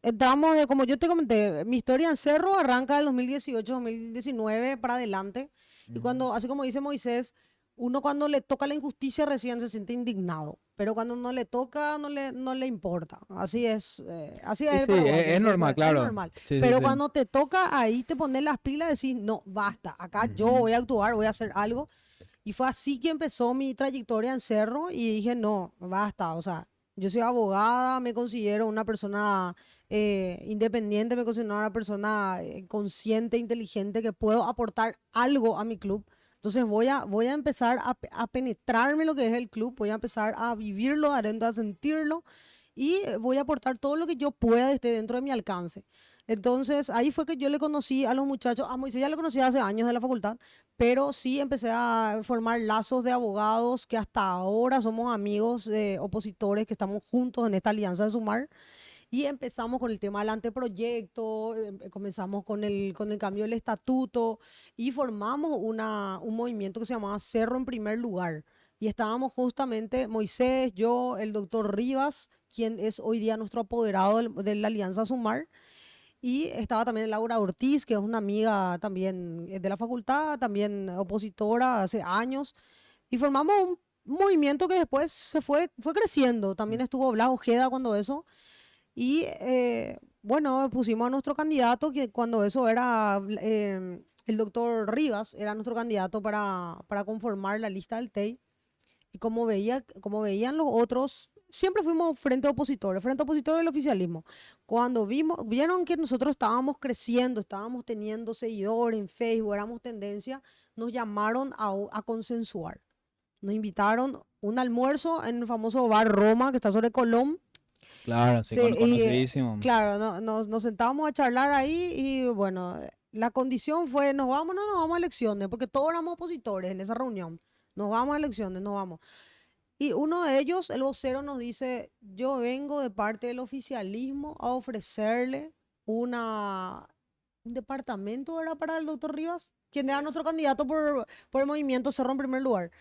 entramos como yo te comenté, mi historia en Cerro arranca del 2018, 2019 para adelante. Y Ujú. cuando, así como dice Moisés, uno cuando le toca la injusticia recién se siente indignado, pero cuando no le toca no le importa. Así es Sí, el sí, paraguayo, es normal, entonces es claro. normal. Sí, sí, Pero sí. cuando te toca ahí te pones las pilas y decís, no, basta, acá yo Ujú. voy a actuar, voy a hacer algo. Y fue así que empezó mi trayectoria en Cerro y dije, no, basta, o sea, yo soy abogada, me considero una persona independiente, me considero una persona consciente, inteligente, que puedo aportar algo a mi club. Entonces voy a empezar a penetrarme lo que es el club, voy a empezar a vivirlo adentro, a sentirlo y voy a aportar todo lo que yo pueda esté dentro de mi alcance. Entonces ahí fue que yo le conocí a los muchachos, a Moisés ya lo conocí hace años de la facultad, pero sí empecé a formar lazos de abogados que hasta ahora somos amigos opositores que estamos juntos en esta alianza de Sumar y empezamos con el tema del anteproyecto, comenzamos con el cambio del estatuto y formamos un movimiento que se llamaba Cerro en Primer Lugar. Y estábamos justamente Moisés, yo, el doctor Rivas, quien es hoy día nuestro apoderado de la Alianza Sumar, y estaba también Laura Ortiz, que es una amiga también de la facultad, también opositora hace años. Y formamos un movimiento que después fue creciendo. También estuvo Blas Ojeda cuando eso. Y bueno, pusimos a nuestro candidato, que cuando eso era el doctor Rivas, era nuestro candidato para conformar la lista del TEI. Y como veían los otros, siempre fuimos frente opositor del oficialismo. Cuando vieron que nosotros estábamos creciendo, estábamos teniendo seguidores en Facebook, éramos tendencia, nos llamaron a consensuar. Nos invitaron un almuerzo en el famoso bar Roma, que está sobre Colón. Claro, sí, Sí, y conocidísimo. claro, nos sentábamos a charlar ahí y bueno, la condición fue, nos vamos a elecciones, porque todos éramos opositores en esa reunión. Nos vamos a elecciones, nos vamos. Y uno de ellos, el vocero, nos dice, yo vengo de parte del oficialismo a ofrecerle un departamento, ¿era para el doctor Rivas? Quien era nuestro candidato por el movimiento Cerro en primer lugar.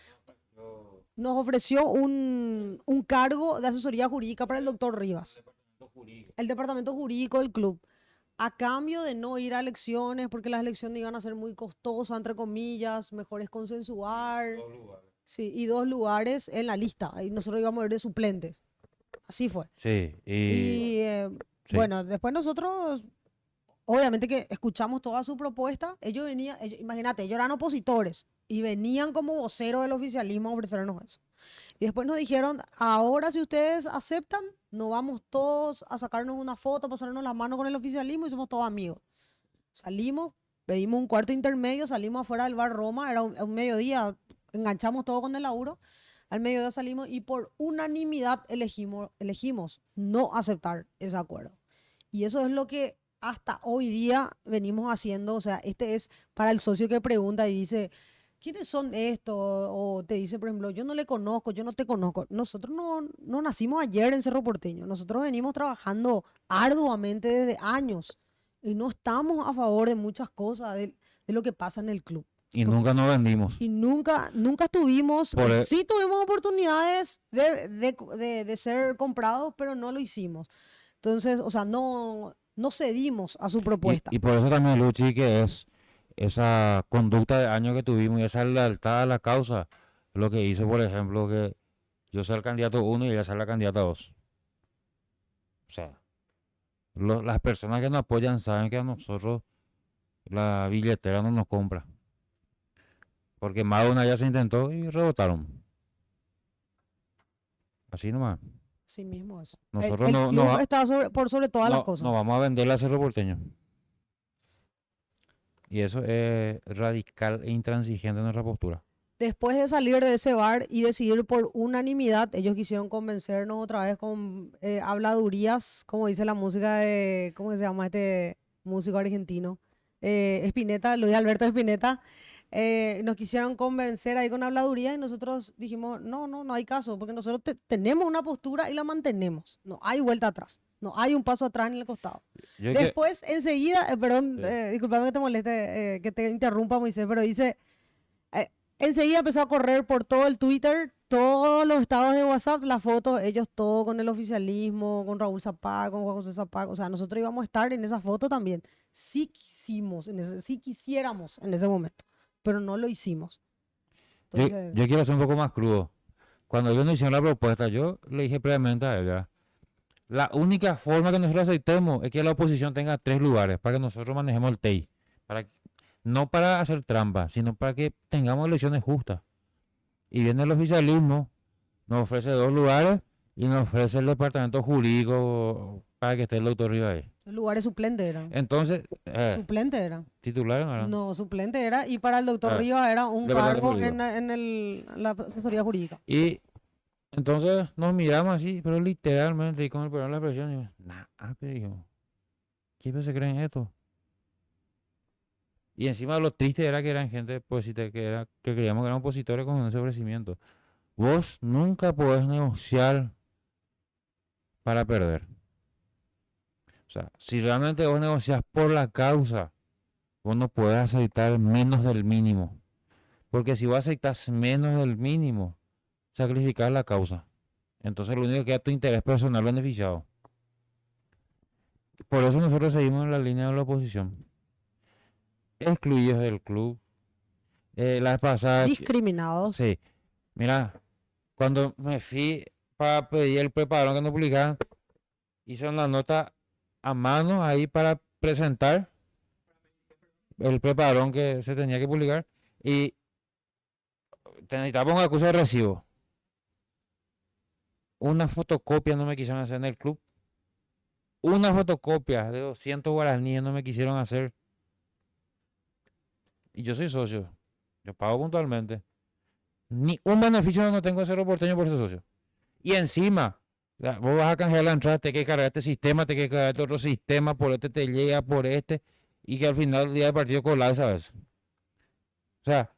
Nos ofreció un cargo de asesoría jurídica para el doctor Rivas, el departamento jurídico del club, a cambio de no ir a elecciones, porque las elecciones iban a ser muy costosas, entre comillas, mejor es consensuar. Sí, y 2 lugares en la lista. Y nosotros íbamos a ir de suplentes. Así fue. Sí, y Y sí. bueno, después nosotros, obviamente que escuchamos toda su propuesta. Ellos venían, imagínate, ellos eran opositores y venían como voceros del oficialismo a ofrecernos eso. Y después nos dijeron, ahora si ustedes aceptan, nos vamos todos a sacarnos una foto, a pasarnos las manos con el oficialismo y somos todos amigos. Salimos, pedimos un cuarto intermedio, salimos afuera del bar Roma, era un mediodía, enganchamos todo con el laburo. Al mediodía salimos y por unanimidad elegimos no aceptar ese acuerdo. Y eso es lo que hasta hoy día venimos haciendo. O sea, este es para el socio que pregunta y dice, ¿quiénes son estos? O te dice, por ejemplo, yo no le conozco, yo no te conozco. Nosotros no nacimos ayer en Cerro Porteño. Nosotros venimos trabajando arduamente desde años y no estamos a favor de muchas cosas de lo que pasa en el club. Y nunca nos vendimos. Y nunca tuvimos, sí tuvimos oportunidades de ser comprados, pero no lo hicimos. Entonces, o sea, no cedimos a su propuesta. Y por eso también, Luchi, que es esa conducta de años que tuvimos y esa lealtad a la causa, lo que hizo, por ejemplo, que yo sea el candidato 1 y ella sea la candidata 2. O sea, las personas que nos apoyan saben que a nosotros la billetera no nos compra. Porque más de una ya se intentó y rebotaron. Así nomás. Así mismo es. Nosotros el club está por sobre todas las cosas. No vamos a venderle a Cerro Porteño. Y eso es radical e intransigente en nuestra postura. Después de salir de ese bar y decidir por unanimidad, ellos quisieron convencernos otra vez con habladurías, como dice la música de, ¿cómo se llama este músico argentino? Spinetta, Luis Alberto Spinetta. Nos quisieron convencer ahí con habladuría y nosotros dijimos, no hay caso, porque nosotros tenemos una postura y la mantenemos. No hay vuelta atrás. No hay un paso atrás ni el costado. Después, enseguida, perdón, disculpame que te moleste, que te interrumpa, Moisés, pero dice, enseguida empezó a correr por todo el Twitter, todos los estados de WhatsApp, las fotos, ellos todos con el oficialismo, con Raúl Zapac, con Juan José Zapac. O sea, nosotros íbamos a estar en esa foto también. Sí quisiéramos en ese momento, pero no lo hicimos. Entonces, yo quiero ser un poco más crudo. Cuando ellos nos hicieron la propuesta, yo le dije previamente a ella, la única forma que nosotros aceptemos es que la oposición tenga 3 lugares para que nosotros manejemos el TEI. No para hacer trampa, sino para que tengamos elecciones justas. Y viene el oficialismo, nos ofrece 2 lugares y nos ofrece el departamento jurídico para que esté el doctor Rivas ahí. El lugar es suplente era. Entonces, suplente era. ¿Titular no era? No, suplente era. Y para el doctor Rivas era un cargo en la asesoría jurídica. Y entonces nos miramos así, pero literalmente, y con el perdón de la expresión, digo, pero ¿quiénes se creen esto? Y encima lo triste era que eran gente pues, que creíamos que eran opositores con ese ofrecimiento. Vos nunca podés negociar para perder. O sea, si realmente vos negociás por la causa, vos no podés aceptar menos del mínimo. Porque si vos aceptás menos del mínimo, sacrificás la causa. Entonces lo único que queda es tu interés personal beneficiado. Por eso nosotros seguimos en la línea de la oposición. Excluidos del club. Las pasadas. Discriminados. Sí. Mira, cuando me fui para pedir el preparador que nos publicaran, hice una nota a mano ahí para presentar el preparador que se tenía que publicar y necesitaba un acuse de recibo. Una fotocopia no me quisieron hacer en el club. Una fotocopia de 200 guaraníes no me quisieron hacer. Y yo soy socio. Yo pago puntualmente. Ni un beneficio no tengo de Cerro Porteño por ser socio. Y encima, vos vas a canjear la entrada, te que cargar este sistema, te que cargar este otro sistema, por este te llega, por este, y que al final del día del partido colás, ¿sabes? O sea,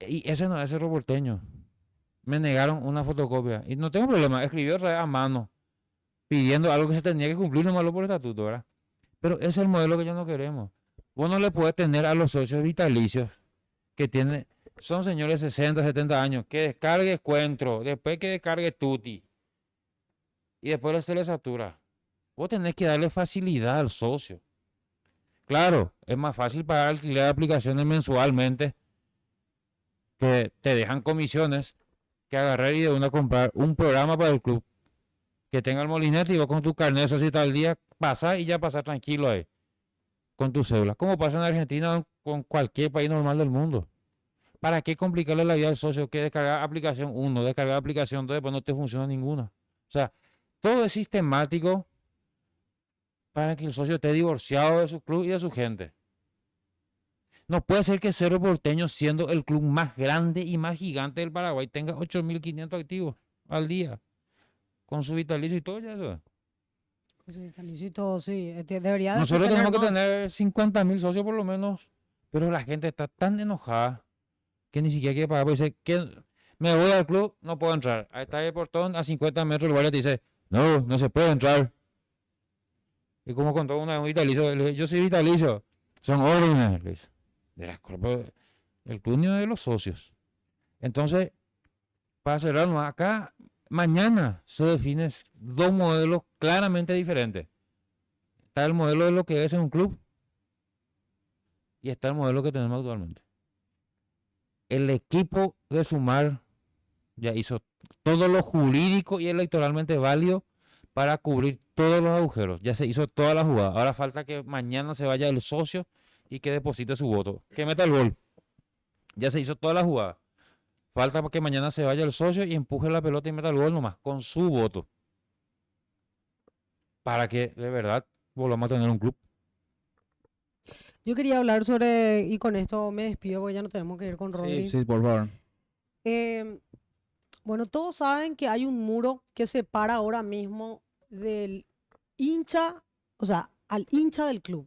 y ese no es Cerro Porteño. Me negaron una fotocopia. Y no tengo problema, escribió otra vez a mano, pidiendo algo que se tenía que cumplir nomás por estatuto, ¿verdad? Pero ese es el modelo que ya no queremos. Vos no le puedes tener a los socios vitalicios que tienen, son señores de 60, 70 años, que descargue Cuentro, después que descargue Tuti, y después se le satura. Vos tenés que darle facilidad al socio. Claro, es más fácil pagar alquiler de aplicaciones mensualmente, que te dejan comisiones, que agarrar y de una comprar un programa para el club, que tenga el molinete y vos con tu carnet de socio al día, pasar y ya pasar tranquilo ahí, con tu cédula, como pasa en Argentina, con cualquier país normal del mundo. ¿Para qué complicarle la vida al socio que descargar aplicación 1, descargar aplicación 2, después no te funciona ninguna? O sea, todo es sistemático para que el socio esté divorciado de su club y de su gente. No puede ser que Cerro Porteño, siendo el club más grande y más gigante del Paraguay, tenga 8.500 activos al día, con su vitalicio y todo ya eso. Pues sí, vitalicio y todo, sí. Debería de Nosotros tener tenemos que más. tener 50.000 socios por lo menos, pero la gente está tan enojada que ni siquiera quiere pagar, porque dice que me voy al club, no puedo entrar. Ahí está el portón, a 50 metros el guardia te dice, no, no se puede entrar. Y como contó una vez un vitalicio, le dije, yo soy vitalicio, son órdenes, le dice, de las corpo- el club ni de los socios. Entonces, para cerrarnos, acá mañana se definen dos modelos claramente diferentes. Está el modelo de lo que es un club y está el modelo que tenemos actualmente. El equipo de Sumar ya hizo todo lo jurídico y electoralmente válido para cubrir todos los agujeros. Ya se hizo toda la jugada. Ahora falta que mañana se vaya el socio y que deposite su voto. Que meta el gol. Ya se hizo toda la jugada. Falta que mañana se vaya el socio y empuje la pelota y meta el gol nomás con su voto. Para que de verdad volvamos a tener un club. Yo quería hablar sobre, y con esto me despido porque ya no tenemos que ir con Rodri. Sí, por favor. Eh, bueno, todos saben que hay un muro que separa ahora mismo del hincha, o sea, al hincha del club.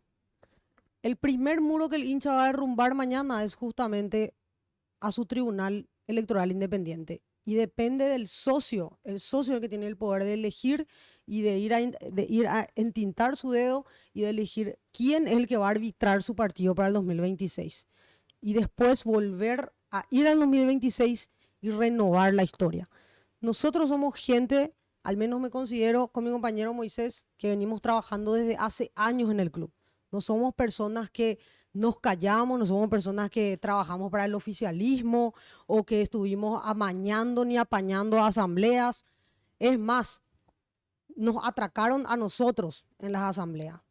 El primer muro que el hincha va a derrumbar mañana es justamente a su tribunal electoral independiente. Y depende del socio, el socio es el que tiene el poder de elegir y de ir a entintar su dedo y de elegir quién es el que va a arbitrar su partido para el 2026. Y después volver a ir al 2026 y renovar la historia. Nosotros somos gente, al menos me considero con mi compañero Moisés, que venimos trabajando desde hace años en el club. No somos personas que nos callamos, no somos personas que trabajamos para el oficialismo o que estuvimos amañando ni apañando asambleas. Es más, nos atracaron a nosotros en las asambleas.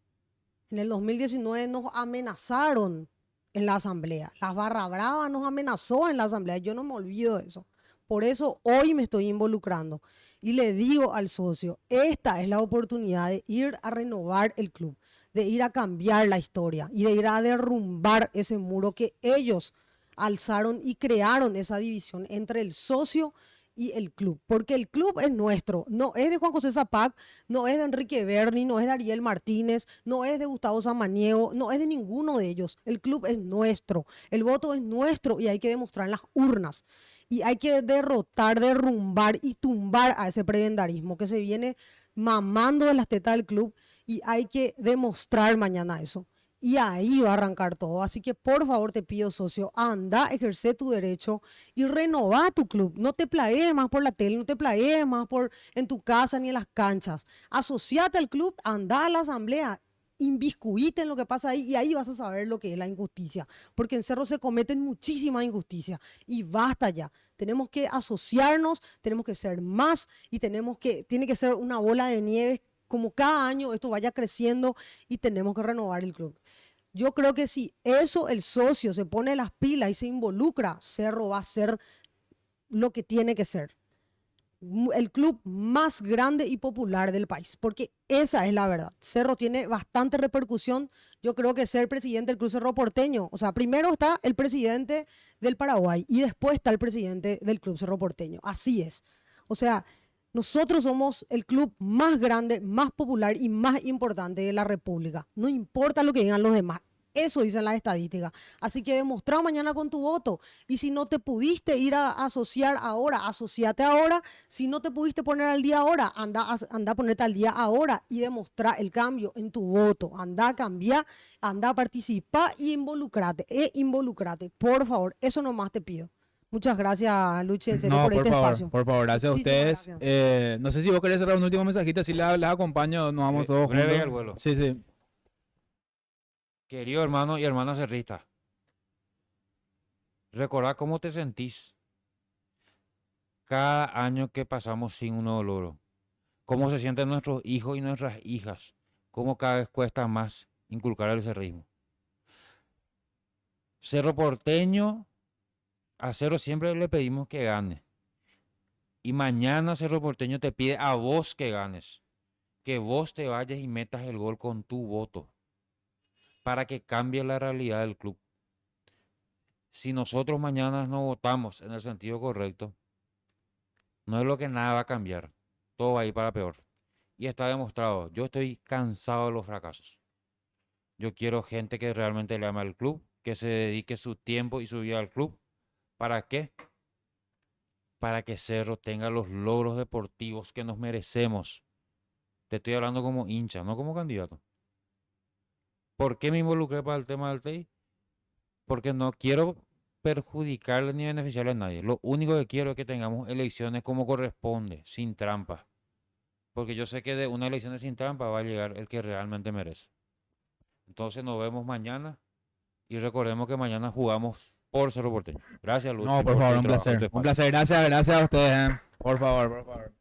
En el 2019 nos amenazaron en la asamblea. Las Barra Brava nos amenazó en la asamblea. Yo no me olvido de eso. Por eso hoy me estoy involucrando. Y le digo al socio, esta es la oportunidad de ir a renovar el club, de ir a cambiar la historia y de ir a derrumbar ese muro que ellos alzaron y crearon esa división entre el socio y el club, porque el club es nuestro, no es de Juan José Zapac, no es de Enrique Berni, no es de Ariel Martínez, no es de Gustavo Samaniego, no es de ninguno de ellos. El club es nuestro, el voto es nuestro y hay que demostrar en las urnas. Y hay que derrotar, derrumbar y tumbar a ese prebendarismo que se viene mamando de las tetas del club y hay que demostrar mañana eso. Y ahí va a arrancar todo. Así que por favor te pido, socio, anda, ejerce tu derecho y renová tu club. No te plagues más por la tele, no te plagues más en tu casa ni en las canchas. Asociate al club, anda a la asamblea, inviscuíte en lo que pasa ahí y ahí vas a saber lo que es la injusticia. Porque en Cerro se cometen muchísimas injusticias y basta ya. Tenemos que asociarnos, tenemos que ser más y tiene que ser una bola de nieve como cada año esto vaya creciendo y tenemos que renovar el club. Yo creo que si eso el socio se pone las pilas y se involucra, Cerro va a ser lo que tiene que ser. El club más grande y popular del país, porque esa es la verdad. Cerro tiene bastante repercusión. Yo creo que ser presidente del Club Cerro Porteño, o sea, primero está el presidente del Paraguay y después está el presidente del Club Cerro Porteño. Así es. O sea, nosotros somos el club más grande, más popular y más importante de la República. No importa lo que digan los demás. Eso dicen las estadísticas. Así que demostrá mañana con tu voto. Y si no te pudiste ir a asociar ahora, asociate ahora. Si no te pudiste poner al día ahora, anda a ponerte al día ahora y demostrar el cambio en tu voto. Anda a cambiar, anda a participar y involucrate. Involucrate, por favor. Eso nomás te pido. Muchas gracias, Luchi, en serio, No, por este espacio. por favor, gracias a Muchísimas ustedes. gracias. No sé si vos querés cerrar un último mensajito, así les acompaño, nos vamos todos Breve y juntos. al vuelo. Sí, sí. Querido hermano y hermana cerrista, recordá cómo te sentís cada año que pasamos sin un nuevo logro. Cómo se sienten nuestros hijos y nuestras hijas. Cómo cada vez cuesta más inculcar el cerrismo. Cerro Porteño A Cerro siempre le pedimos que gane. Y mañana Cerro Porteño te pide a vos que ganes. Que vos te vayas y metas el gol con tu voto. Para que cambie la realidad del club. Si nosotros mañana no votamos en el sentido correcto, no es lo que nada va a cambiar. Todo va a ir para peor. Y está demostrado. Yo estoy cansado de los fracasos. Yo quiero gente que realmente le ama al club, que se dedique su tiempo y su vida al club. ¿Para qué? Para que Cerro tenga los logros deportivos que nos merecemos. Te estoy hablando como hincha, no como candidato. ¿Por qué me involucré para el tema del TEI? Porque no quiero perjudicarle ni beneficiarle a nadie. Lo único que quiero es que tengamos elecciones como corresponde, sin trampa. Porque yo sé que de una elección sin trampa va a llegar el que realmente merece. Entonces nos vemos mañana y recordemos que mañana jugamos por Cerro Porteño. Gracias, Luchi, No, por por favor, tu un trabajo y tu placer. Un espacio. placer, gracias a ustedes. Por favor, por favor.